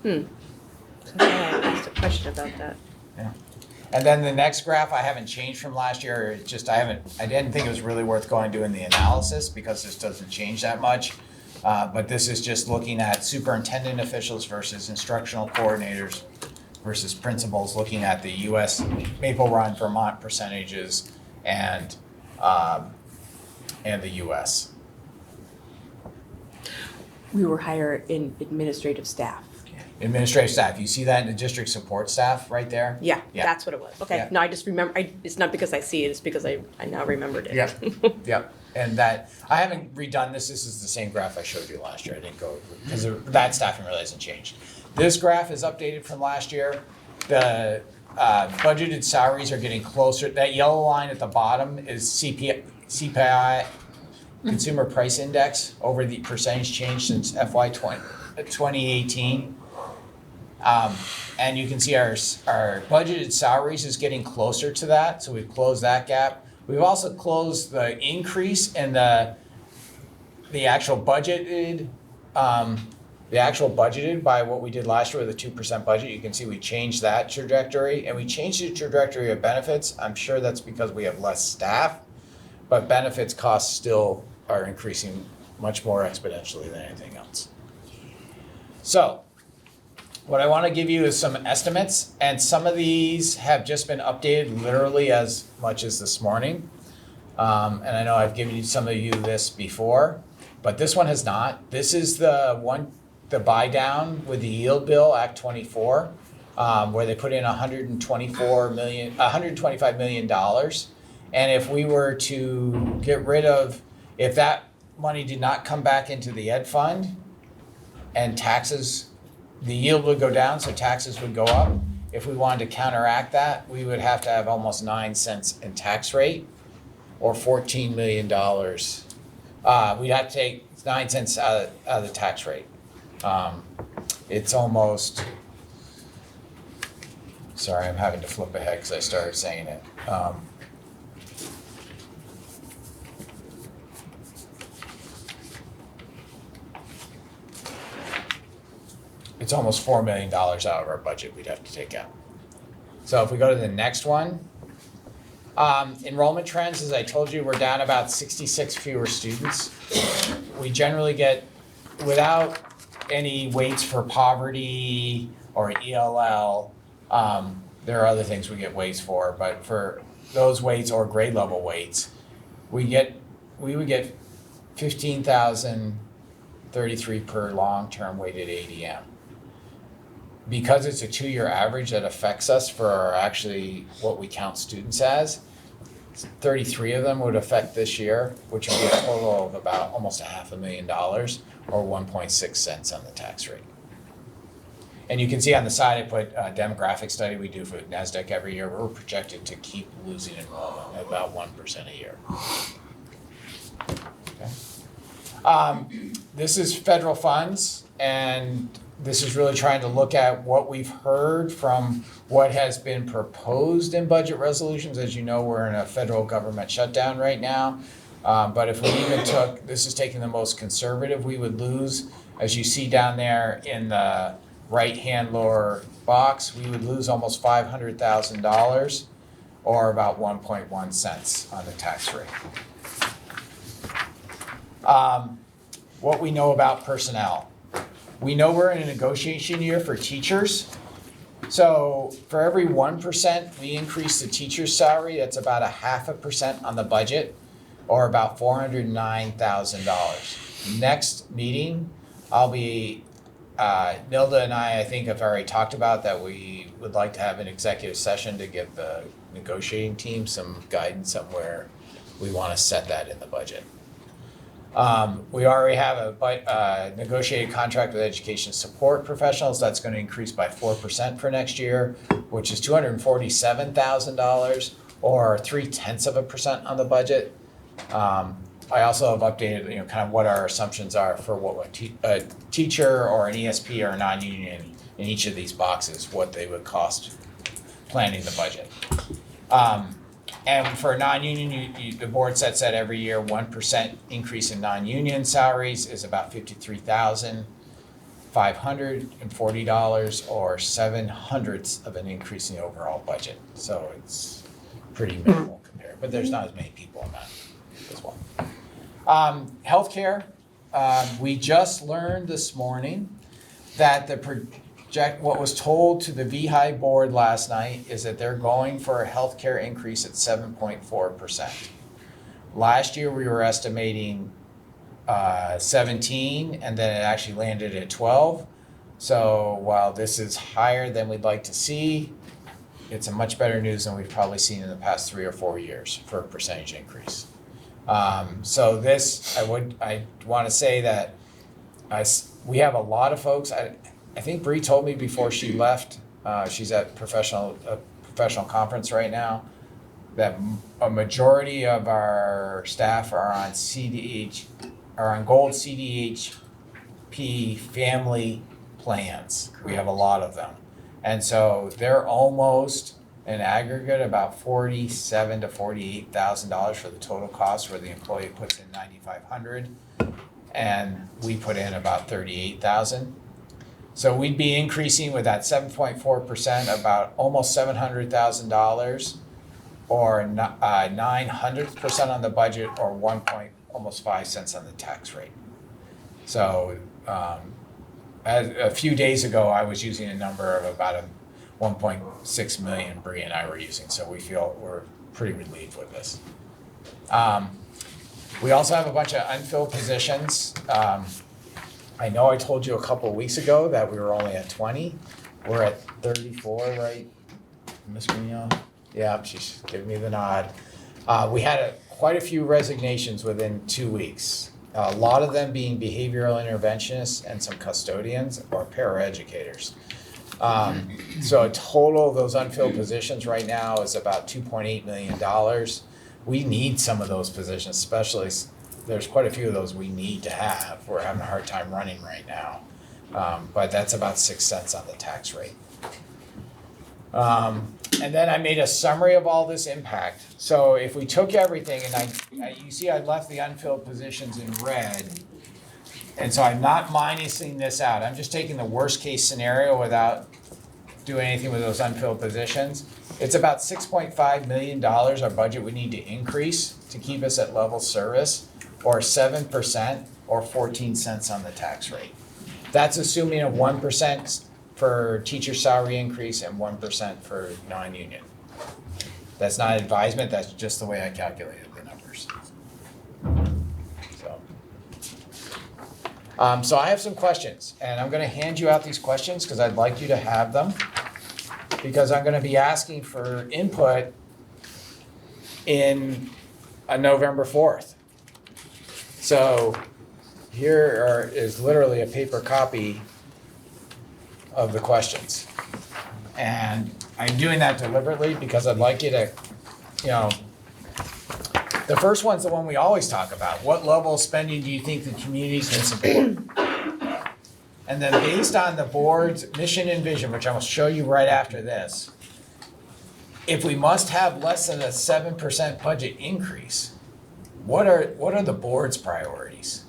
I asked a question about that. Yeah. And then the next graph I haven't changed from last year. It's just I didn't think it was really worth going doing the analysis because this doesn't change that much. But this is just looking at superintendent officials versus instructional coordinators versus principals, looking at the U.S. Maple Run, Vermont percentages and the U.S. We were higher in administrative staff. Administrative staff, you see that in the district support staff right there? Yeah, Yeah. that's what it was. Okay, Yeah. no, I just remember, it's not because I see it, it's because I now remembered it. Yeah, yeah. and that, I haven't redone this is the same graph I showed you last year, I didn't go, because that staffing really hasn't changed. This graph is updated from last year. The budgeted salaries are getting closer. That yellow line at the bottom is CPI, Consumer Price Index, over the percentage change since FY 2018. And you can see our budgeted salaries is getting closer to that, so we've closed that gap. We've also closed the increase in the actual budgeted by what we did last year with a 2% budget. You can see we changed that trajectory, and we changed the trajectory of benefits. I'm sure that's because we have less staff, but benefits costs still are increasing much more exponentially than anything else. So, what I want to give you is some estimates, and some of these have just been updated literally as much as this morning. And I know I've given some of you this before, but this one has not. This is the buy down with the yield bill, Act 24, where they put in $125 million. And if we were to get rid of, if that money did not come back into the ed fund and taxes, the yield would go down, so taxes would go up. If we wanted to counteract that, we would have to have almost 9 cents in tax rate, or $14 million. We'd have to take 9 cents out of the tax rate. It's almost, sorry, I'm having to flip ahead because I started saying it. It's almost $4 million out of our budget we'd have to take out. So if we go to the next one, enrollment trends, as I told you, we're down about 66 fewer students. We generally get, without any weights for poverty or ELL, there are other things we get weights for, but for those weights or grade level weights, we would get 15,033 per long-term weighted ADM. Because it's a 2-year average that affects us for actually what we count students as, 33 of them would affect this year, which would be a total of about almost $500,000 or 1.6 cents on the tax rate. And you can see on the side, I put a demographic study we do for NASDAQ every year. We're projected to keep losing enrollment at about 1% a year. Okay. This is federal funds, and this is really trying to look at what we've heard from what has been proposed in budget resolutions. As you know, we're in a federal government shutdown right now. But if we even took, this is taking the most conservative, we would lose, as you see down there in the right-hand lower box, we would lose almost $500,000 or about 1.1 cents on the tax rate. What we know about personnel. We know we're in a negotiation year for teachers. So for every 1% we increase the teacher's salary, that's about 0.5% on the budget, or about $409,000. Next meeting, I'll be, Nilda and I think have already talked about that we would like to have an executive session to give the negotiating team some guidance on where we want to set that in the budget. We already have a negotiated contract with education support professionals. That's going to increase by 4% for next year, which is $247,000 or 0.3% on the budget. I also have updated, kind of what our assumptions are for what a teacher or an ESP or a non-union in each of these boxes, what they would cost planning the budget. And for a non-union, the board sets that every year. 1% increase in non-union salaries is about $53,540 or 0.07 of an increase in the overall budget. So it's pretty minimal compared, but there's not as many people in that as well. Healthcare, we just learned this morning that what was told to the VHI board last night is that they're going for a healthcare increase at 7.4%. Last year we were estimating 17, and then it actually landed at 12. So while this is higher than we'd like to see, it's a much better news than we've probably seen in the past 3 or 4 years for a percentage increase. So this, I wanna say that we have a lot of folks, I think Bree told me before she left, she's at a professional conference right now, that a majority of our staff are on gold CDHP family plans. We have a lot of them. And so they're almost in aggregate about $47,000 to $48,000 for the total cost, where the employee puts in $9,500 and we put in about $38,000. So we'd be increasing with that 7.4% about almost $700,000, or 900% on the budget, or almost 5 cents on the tax rate. So a few days ago, I was using a number of about 1.6 million Bree and I were using, so we feel we're pretty relieved with this. We also have a bunch of unfilled positions. I know I told you a couple of weeks ago that we were only at 20. We're at 34, right, Ms. Grignon? Yeah, she's giving me the nod. We had quite a few resignations within 2 weeks. A lot of them being behavioral interventionists and some custodians or paraeducators. So a total of those unfilled positions right now is about $2.8 million. We need some of those positions, especially, there's quite a few of those we need to have. We're having a hard time running right now. But that's about 6 cents on the tax rate. And then I made a summary of all this impact. So if we took everything, and you see I left the unfilled positions in red, and so I'm not minusing this out. I'm just taking the worst case scenario without doing anything with those unfilled positions. It's about $6.5 million our budget would need to increase to keep us at level service, or 7%, or 14 cents on the tax rate. That's assuming a 1% for teacher salary increase and 1% for non-union. That's not advisement, that's just the way I calculated the numbers. So I have some questions, and I'm gonna hand you out these questions because I'd like you to have them, because I'm gonna be asking for input in November 4th. So here is literally a paper copy of the questions. And I'm doing that deliberately because I'd like you to, the first one's the one we always talk about. What level of spending do you think the communities can support? And then based on the board's mission and vision, which I will show you right after this, if we must have less than a 7% budget increase, what are the board's priorities?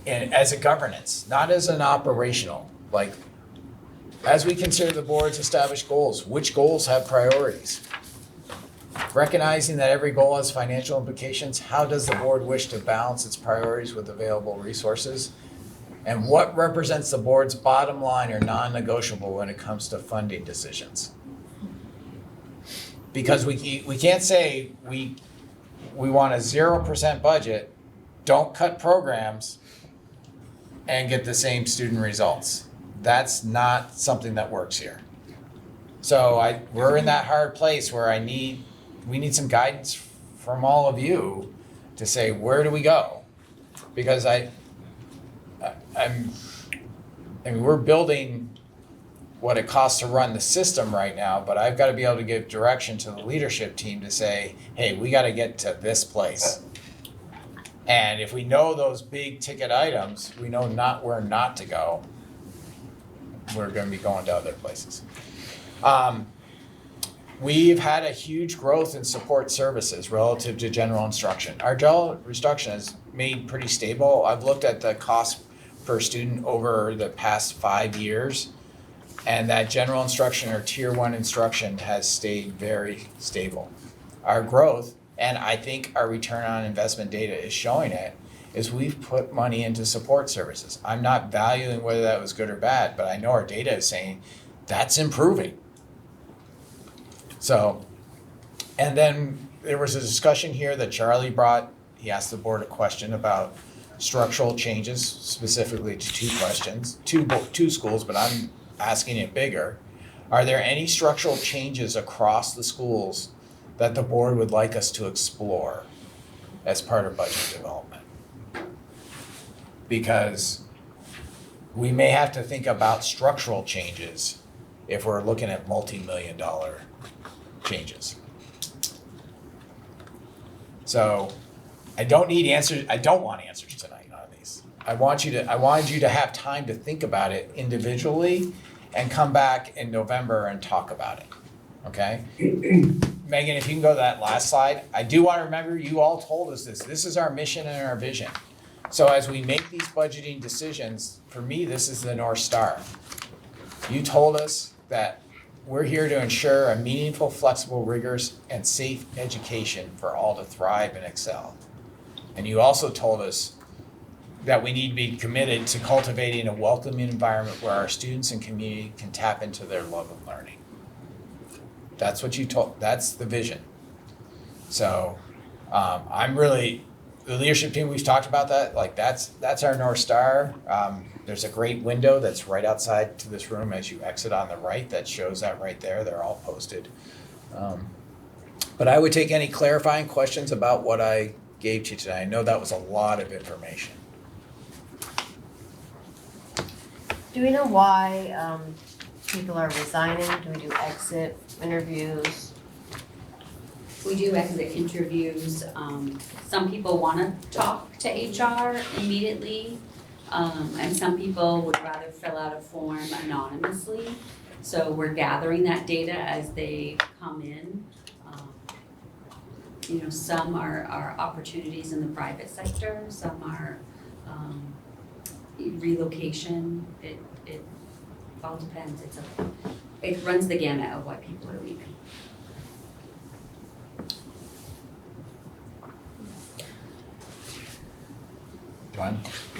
And as a governance, not as an operational, like, as we consider the board's established goals, which goals have priorities? Recognizing that every goal has financial implications, how does the board wish to balance its priorities with available resources? And what represents the board's bottom line or non-negotiable when it comes to funding decisions? Because we can't say we want a 0% budget, don't cut programs, and get the same student results. That's not something that works here. So we're in that hard place where we need some guidance from all of you to say, where do we go? Because we're building what it costs to run the system right now, but I've got to be able to give direction to the leadership team to say, hey, we got to get to this place. And if we know those big ticket items, we know where not to go. We're going to be going to other places. We've had a huge growth in support services relative to general instruction. Our general instruction is made pretty stable. I've looked at the cost per student over the past 5 years, and that general instruction or tier 1 instruction has stayed very stable. Our growth, and I think our return on investment data is showing it, is we've put money into support services. I'm not valuing whether that was good or bad, but I know our data is saying that's improving. So, and then there was a discussion here that Charlie brought. He asked the board a question about structural changes, specifically to two schools, but I'm asking it bigger. Are there any structural changes across the schools that the board would like us to explore as part of budget development. Because we may have to think about structural changes if we're looking at multi-million-dollar changes. So I don't need answers, I don't want answers tonight on these. I wanted you to have time to think about it individually and come back in November and talk about it, okay? Megan, if you can go to that last slide. I do want to remember, you all told us this. This is our mission and our vision. So as we make these budgeting decisions, for me, this is the North Star. You told us that we're here to ensure a meaningful, flexible, rigorous, and safe education for all to thrive and excel. And you also told us that we need to be committed to cultivating a welcoming environment where our students and community can tap into their love of learning. That's what you told, that's the vision. So the leadership team, we've talked about that, like that's our North Star. There's a great window that's right outside to this room as you exit on the right that shows that right there. They're all posted. But I would take any clarifying questions about what I gave to you today. I know that was a lot of information. Do we know why people are resigning? Do we do exit interviews? We do exit interviews. Some people want to talk to HR immediately, and some people would rather fill out a form anonymously. So we're gathering that data as they come in. Some are opportunities in the private sector, some are relocation. It all depends. It runs the gamut of why people are leaving.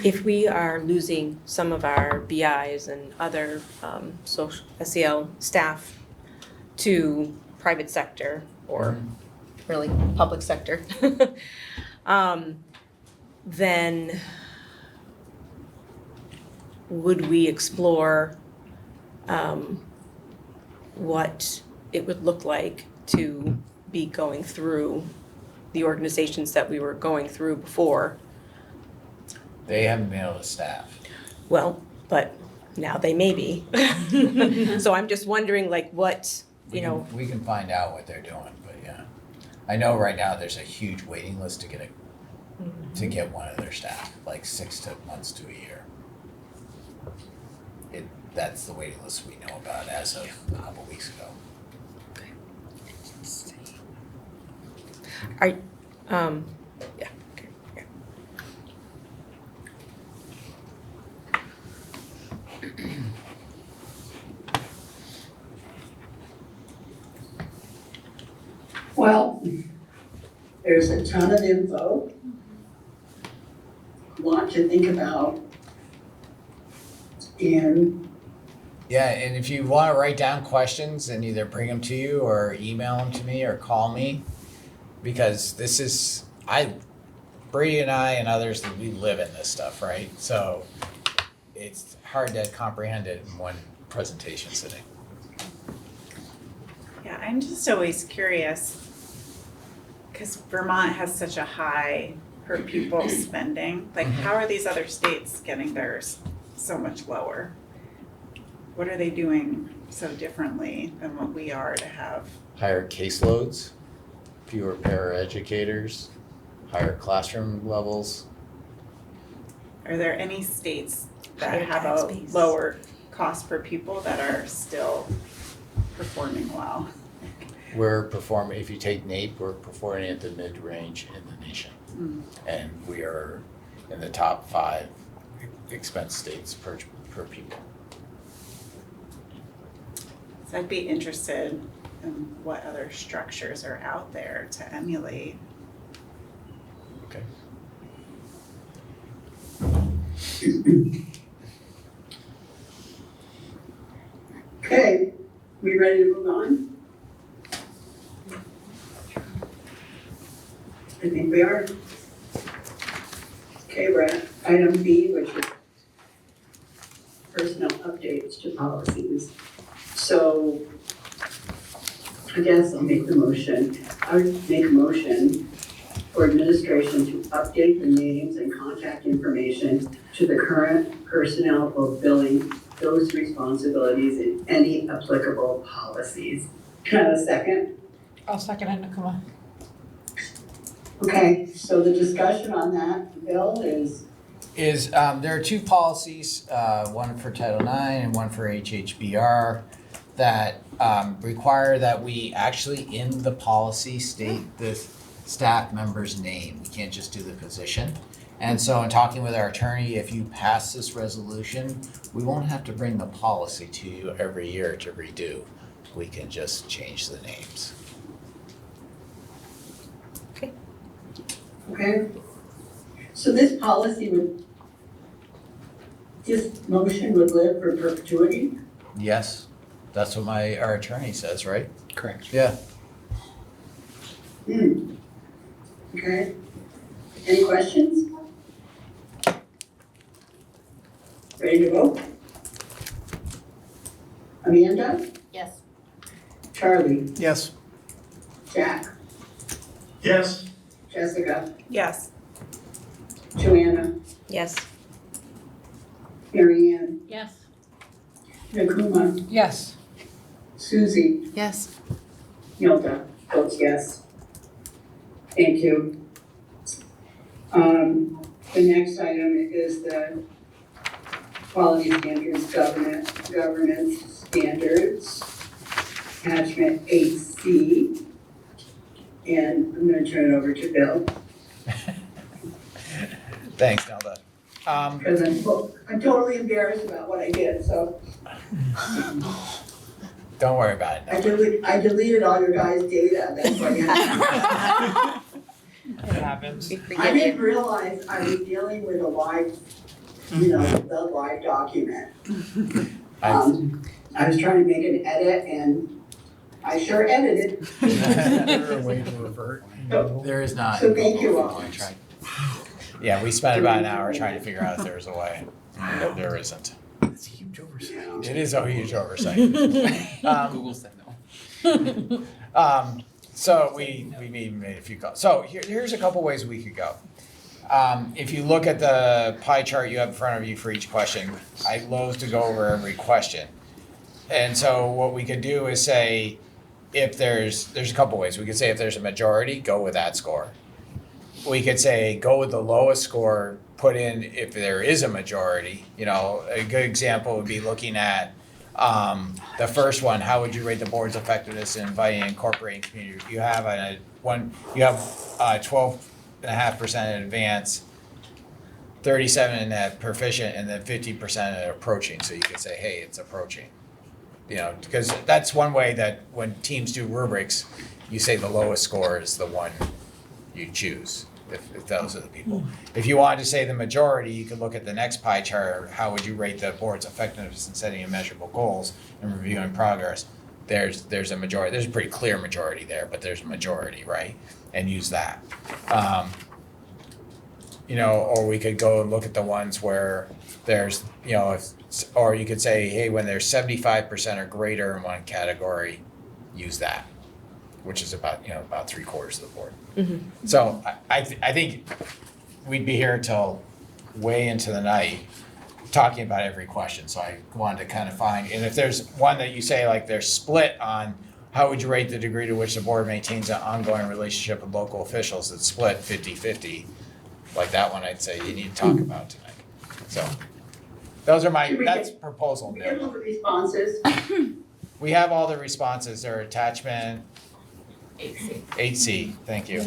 If we are losing some of our BIs and other social SEL staff to private sector or really public sector, then would we explore what it would look like to be going through the organizations that we were going through before? They haven't been able to staff. Well, but now they may be. So I'm just wondering, like, what, We can find out what they're doing, but yeah. I know right now there's a huge waiting list to get one of their staff, like 6 months to a year. That's the waiting list we know about as of a couple weeks ago. Yeah. Well, there's a ton of info, a lot to think about, and Yeah, and if you want to write down questions and either bring them to you or email them to me or call me, because Brady and I and others, we live in this stuff, right? So it's hard to comprehend it in one presentation sitting. Yeah, I'm just always curious, because Vermont has such a high per pupil spending. Like, how are these other states getting theirs so much lower? What are they doing so differently than what we are to have? Higher caseloads, fewer paraeducators, higher classroom levels. Are there any states that Higher have tax a base. lower cost per pupil that are still performing well? We're performing, if you take NAEP, we're performing at the mid-range in the nation. And we are in the top 5 expense states per pupil. So I'd be interested in what other structures are out there to emulate. Okay. okay, we ready to move on? I think we are. Okay, we're at item B, which is personnel updates to policies. So I guess I'll make the motion. I would make a motion for administration to update the names and contact information to the current personnel fulfilling those responsibilities in any applicable policies. Can I have a second? I'll second it, Nakuma. Okay, so the discussion on that, Bill, is There are two policies, one for Title IX and one for HHBR, that require that we actually in the policy state the staff member's name. We can't just do the position. And so in talking with our attorney, if you pass this resolution, we won't have to bring the policy to you every year to redo. We can just change the names. okay. So this motion would live for perpetuity? Yes, that's what our attorney says, right? Correct. Yeah. Okay. Any questions? Ready to vote? Amanda? Yes. Charlie? Yes. Jack? Yes, Jessica? Yes. Joanna? Yes. Mary Ann? Yes. Nakuma? Yes. Susie? Yes. Nilda votes yes. Thank you. The next item is the quality standards governance standards, attachment 8C. And I'm gonna turn it over to Bill, Thanks, Nelda. because I'm totally embarrassed about what I did, so Don't worry about it. I deleted all your guys' data, that's why you have. It happens. I didn't realize I was dealing with a live, the live document. I was trying to make an edit and I sure edited. Is there a way to revert? There is not. So thank you all. Yeah, we spent about an hour trying to figure out if there was a way. No, there isn't. It's a huge oversight. It is a huge oversight. Google said no. So we made a few calls. So here's a couple ways we could go. If you look at the pie chart you have in front of you for each question, I loathe to go over every question. And so what we could do is say, if there's a couple ways. We could say if there's a majority, go with that score. We could say go with the lowest score, put in if there is a majority. A good example would be looking at the first one. How would you rate the board's effectiveness in inviting and incorporating community? You have 12.5% in advanced, 37% at proficient, and then 50% at approaching. So you could say, hey, it's approaching. Because that's one way that when teams do rubrics, you say the lowest score is the one you choose, if those are the people. If you wanted to say the majority, you could look at the next pie chart. How would you rate the board's effectiveness in setting measurable goals and reviewing progress? There's a majority. There's a pretty clear majority there, but there's a majority, right? And use that. Or we could go and look at the ones where there's, or you could say, hey, when there's 75% or greater in one category, use that, which is about 3/4 of the board. Mm-hmm. So I think we'd be here till way into the night talking about every question. So I wanted to kind of find, and if there's one that you say like they're split on, how would you rate the degree to which the board maintains an ongoing relationship with local officials that's split 50-50? Like that one, I'd say you need to talk about tonight. So those are that's proposal. We have all the responses. We have all the responses. They're attachment 8C. Thank you.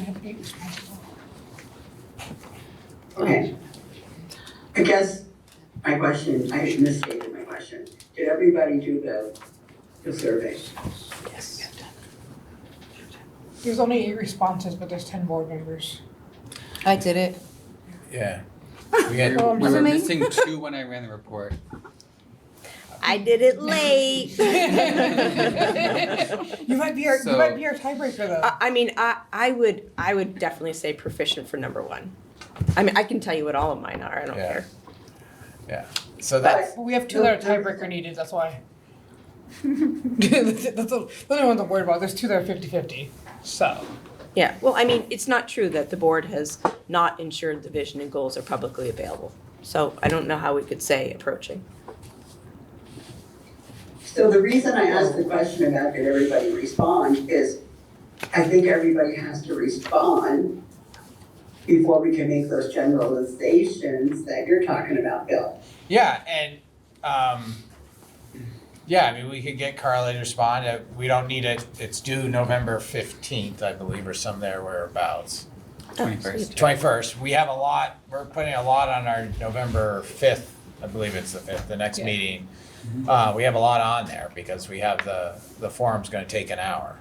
Okay. I guess my question, I misstated my question. Did everybody do the survey? Yes. There's only 8 responses, but there's 10 board members. I did it. Yeah. We were missing 2 when I ran the report. I did it late. You might be our tiebreaker though. I would definitely say proficient for number 1. I can tell you what all of mine are. I don't care. Yeah. So that's. But we have 2 that are tiebreaker needed. That's why. That's the only ones I'm worried about. There's two that are 50-50, so. Yeah, well, I mean, it's not true that the board has not ensured the vision and goals are publicly available. So I don't know how we could say approaching. So the reason I asked the question about did everybody respond is I think everybody has to respond before we can make those generalizations that you're talking about, Bill. Yeah, and, yeah, I mean, we could get Carly to respond. We don't need it, it's due November 15th, I believe, or some there whereabouts. 21st. 21st. We have a lot, we're putting a lot on our November 5th, I believe it's the 5th, the next meeting. We have a lot on there because we have the forum's gonna take an hour.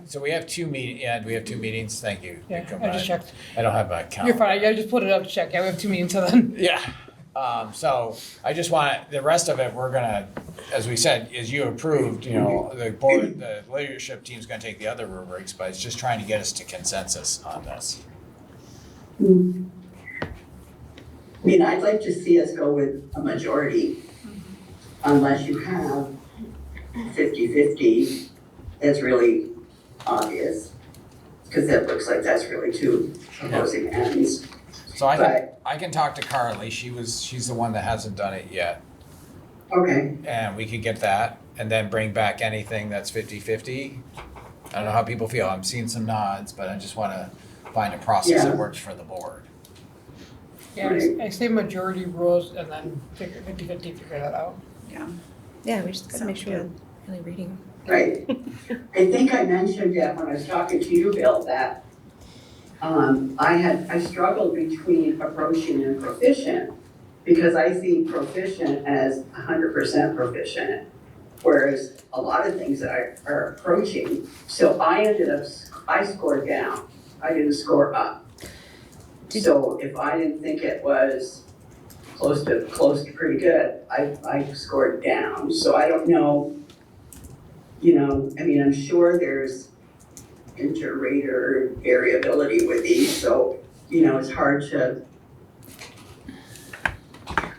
So we have two meetings, thank you. Yeah, I just checked. I don't have my calendar. You're fine, I just put it up to check. Yeah, we have 2 meetings till then. Yeah. So I just want, the rest of it, we're gonna, as we said, as you approved, you know, the board, the leadership team's gonna take the other rubrics, but it's just trying to get us to consensus on this. I mean, I'd like to see us go with a majority, unless you have 50-50, that's really obvious, because that looks like that's really two opposing ends. So I can talk to Carly, she's the one that hasn't done it yet, Okay, and we could get that, and then bring back anything that's 50-50. I don't know how people feel, I'm seeing some nods, but I just wanna find a process that works for the board. Yeah, I say majority rules and then figure 50-50, figure that out. Yeah. Yeah, we just gotta make Sounds sure good. we're really reading. right. I think I mentioned that when I was talking to you, Bill, that I struggled between approaching and proficient, because I see proficient as 100% proficient, whereas a lot of things are approaching. So I scored down, I didn't score up. So if I didn't think it was close to pretty good, I scored down. So I don't know, you know, I mean, I'm sure there's inter-rater variability with these, so, you know, it's hard to,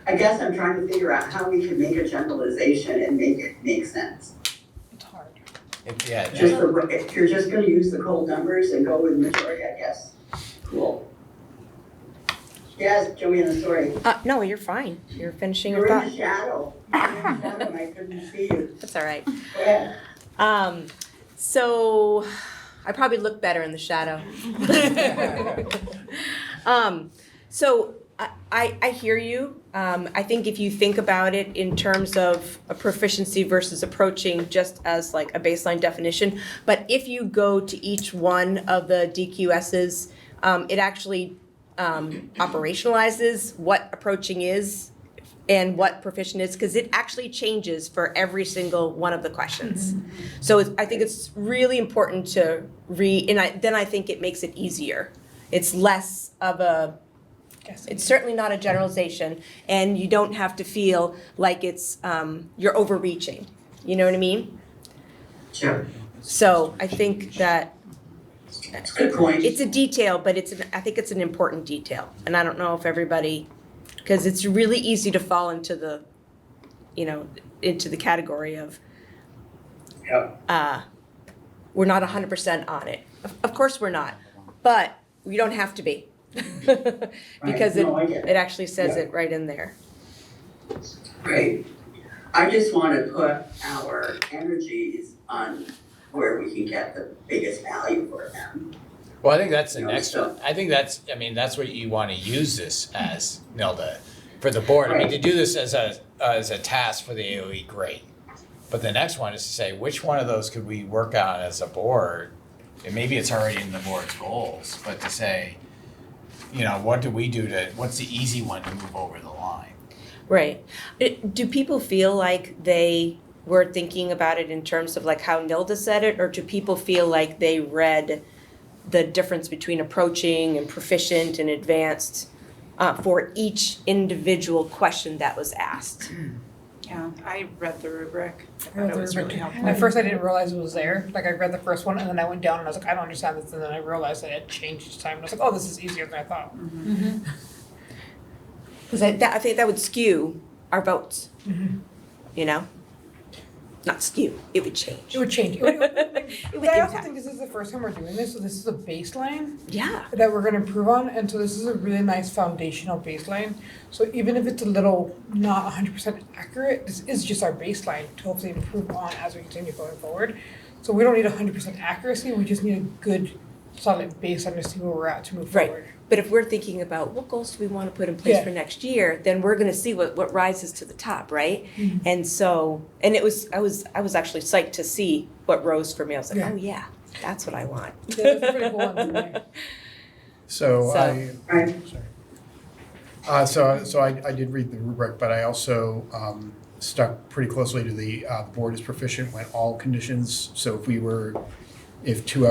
I guess I'm trying to figure out how we can make a generalization and make it make sense. It's hard. If You're just gonna use the cold numbers and go with majority, I guess. Cool. Yes, Joanna, sorry. No, you're fine. You're finishing your You're thought. in the shadow. You're in the shadow and I couldn't see you. That's all right. Go ahead. So I probably look better in the shadow. So I hear you. I think if you think about it in terms of a proficiency versus approaching just as like a baseline definition, but if you go to each one of the DQSs, it actually operationalizes what approaching is and what proficient is, because it actually changes for every single one of the questions. So I think it's really important to read, and then I think it makes it easier. It's less of it's certainly not a generalization, and you don't have to feel like it's, you're overreaching. You know what I mean? Sure. So I think that Good point. it's a detail, but I think it's an important detail. And I don't know if everybody, because it's really easy to fall into the, into the category of, we're not 100% on it. Of course we're not, but we don't have to be. Because it actually says it right in there. Right. I just want to put our energies on where we can get the biggest value for them. Well, I think that's the next one. I think that's what you want to use this as, Nilda, for the board. I mean, to do this as a task for the AOE, great. But the next one is to say, which one of those could we work on as a board? And maybe it's already in the board's goals, but to say, what do we do what's the easy one to move over the line? Right. Do people feel like they were thinking about it in terms of like how Nilda said it, or do people feel like they read the difference between approaching and proficient and advanced for each individual question that was asked? Yeah, I read the rubric. I read the rubric too. At first I didn't realize it was there. Like I read the first one and then I went down and I was like, I don't understand this, and then I realized that it changed each time and I was like, oh, this is easier than I thought. Because I think that would skew our votes. You know? not skew, it would change. It would change. It would It would I also impact. think this is the first time we're doing this, so this is a baseline Yeah. that we're gonna improve on, and so this is a really nice foundational baseline. So even if it's a little not 100% accurate, this is just our baseline to hopefully improve on as we continue going forward. So we don't need 100% accuracy, we just need a good solid baseline to see where we're at to move Right. forward. But if we're thinking about what goals do we want to put in place Yeah. for next year, then we're gonna see what rises to the top, right? Mhm. And so, and I was actually psyched to see what rose for me. I was like, Yeah. oh yeah, that's what I want. Yeah, that's a pretty cool one to me. So So- I, sorry. So I did read the rubric, but I also stuck pretty closely to the board is proficient when all conditions. So if two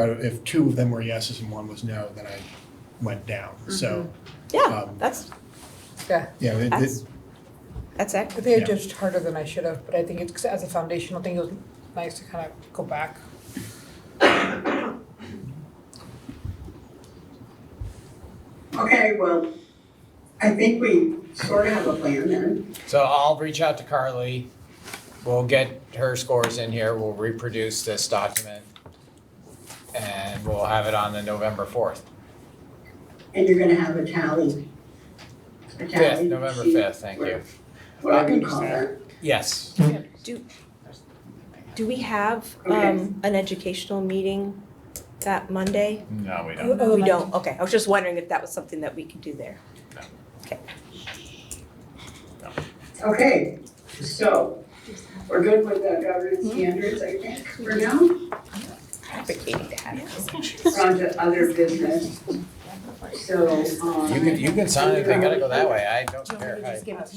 of them were yeses and one was no, then I went down. So Yeah, that's Yeah, yeah, that's I accurate. think I Yeah. judged harder than I should have, but I think it's as a foundational thing, it was nice to kind of go back. Okay, well, I think we sort of have a plan then. So I'll reach out to Carly. We'll get her scores in here. We'll reproduce this document. And we'll have it on the November 4th. And you're gonna have a tally. A 5th, tally November sheet, 5th, thank you. Whatever you call that. Yes. Do we have Okay. an educational meeting that Monday? No, we don't. Oh, We don't, okay, I was just wondering if that was something that we could do there. Okay, so we're good with the governance standards, I think, for now. Advocating to have it. We're on to other business. So, You can sign it, they gotta go that way, I don't care. Just give it to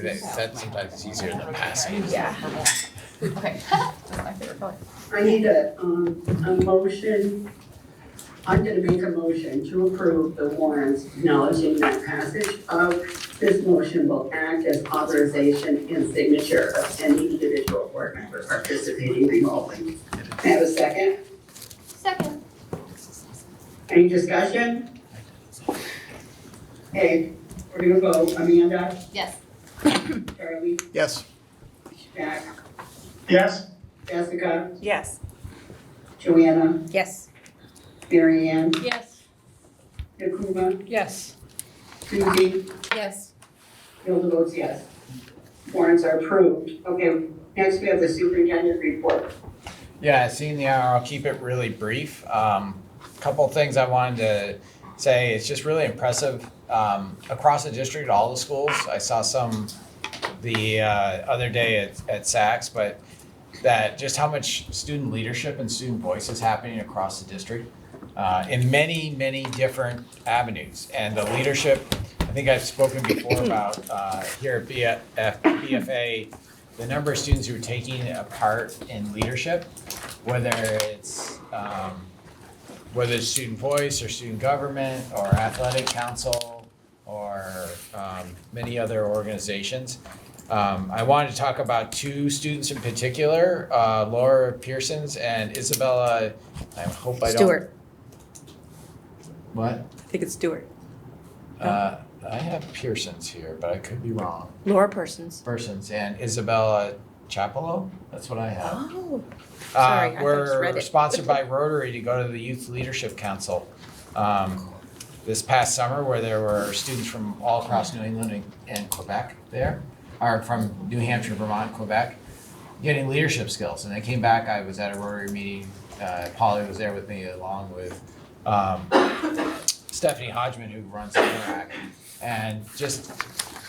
me. That sometimes is easier than passing. Yeah. Okay, that's my favorite color. I need a motion. I'm gonna make a motion to approve the warrants acknowledging that passage of this motion will act as authorization and signature of any individual board member participating remotely. Can I have a second? Second. Any discussion? Okay, we're gonna vote. Amanda, Yes. Charlie, Yes. Jack, Yes? Jessica, Yes. Joanna, Yes. Mary Ann, Yes. Nakuma, Yes. Susie, Yes. Hilda votes yes. Warrants are approved. Okay, next we have the superintendent report. Yeah, seeing the hour, I'll keep it really brief. Couple things I wanted to say, it's just really impressive. Across the district, all the schools, I saw some the other day at Saks, but that just how much student leadership and student voice is happening across the district in many, many different avenues. And the leadership, I think I've spoken before about here at BFA, the number of students who are taking a part in leadership, whether it's student voice or student government or athletic council or many other organizations. I wanted to talk about two students in particular, Laura Pearsons and Isabella, I hope I don't. Stewart, What? I think it's Stewart. I have Pearsons here, but I could be wrong. Laura Persons. Persons and Isabella Chapello, that's what I have. Oh, sorry, I just read We're it. sponsored by Rotary to go to the Youth Leadership Council this past summer, where there were students from all across New England and Quebec there, or from New Hampshire, Vermont, Quebec, getting leadership skills. And they came back, I was at a Rotary meeting, Polly was there with me along with Stephanie Hodgman, who runs the Interact. And just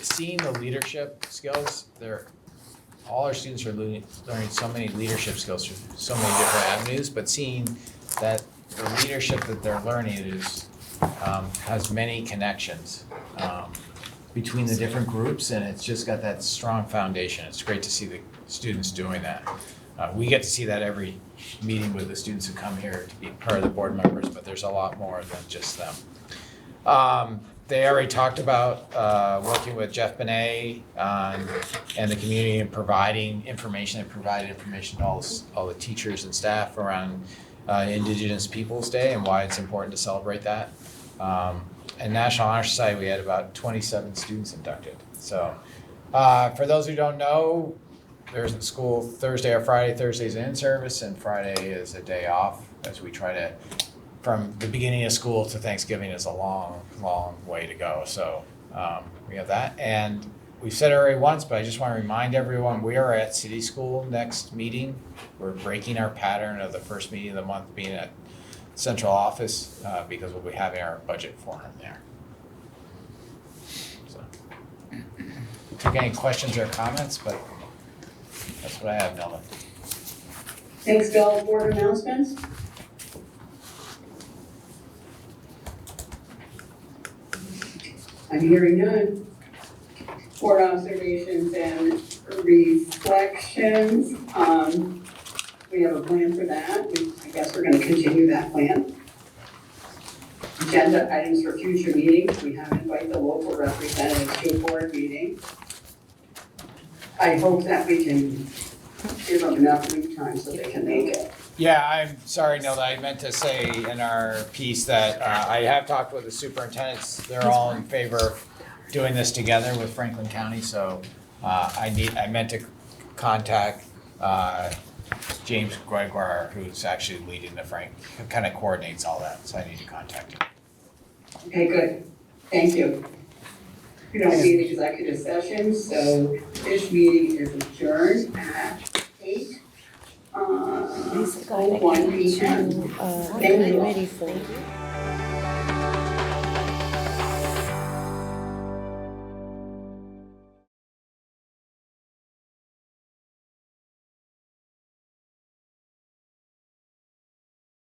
seeing the leadership skills, all our students are learning so many leadership skills through so many different avenues, but seeing that the leadership that they're learning has many connections between the different groups, and it's just got that strong foundation. It's great to see the students doing that. We get to see that every meeting with the students who come here to be part of the board members, but there's a lot more than just them. They already talked about working with Jeff Benet and the community and providing information. They provided information to all the teachers and staff around Indigenous Peoples Day and why it's important to celebrate that. And National Honor Society, we had about 27 students inducted. So for those who don't know, there isn't school Thursday or Friday. Thursday's in service and Friday is a day off as we try to, from the beginning of school to Thanksgiving is a long, long way to go. So we have that. And we've said it already once, but I just want to remind everyone, we are at City School next meeting. We're breaking our pattern of the first meeting of the month being at central office because we'll be having our budget forum there. So, take any questions or comments, but that's what I have, Nelda. Thanks, Bill. Board announcements? I'm hearing none. Board observations and reflections. We have a plan for that. I guess we're gonna continue that plan. Agenda items for future meetings. We have invited the local representatives to a board meeting. I hope that we can give them enough lead time so they can make it. Yeah, I'm sorry, Nelda, I meant to say in our piece that I have talked with the superintendents. They're all in favor of doing this together with Franklin County, so I meant to contact James Gregoire, who's actually leading the who kind of coordinates all that, so I need to contact him. Okay, good. Thank you. We don't need an executive session, so this meeting is adjourned at 8:01 p.m. Thank you. Ready for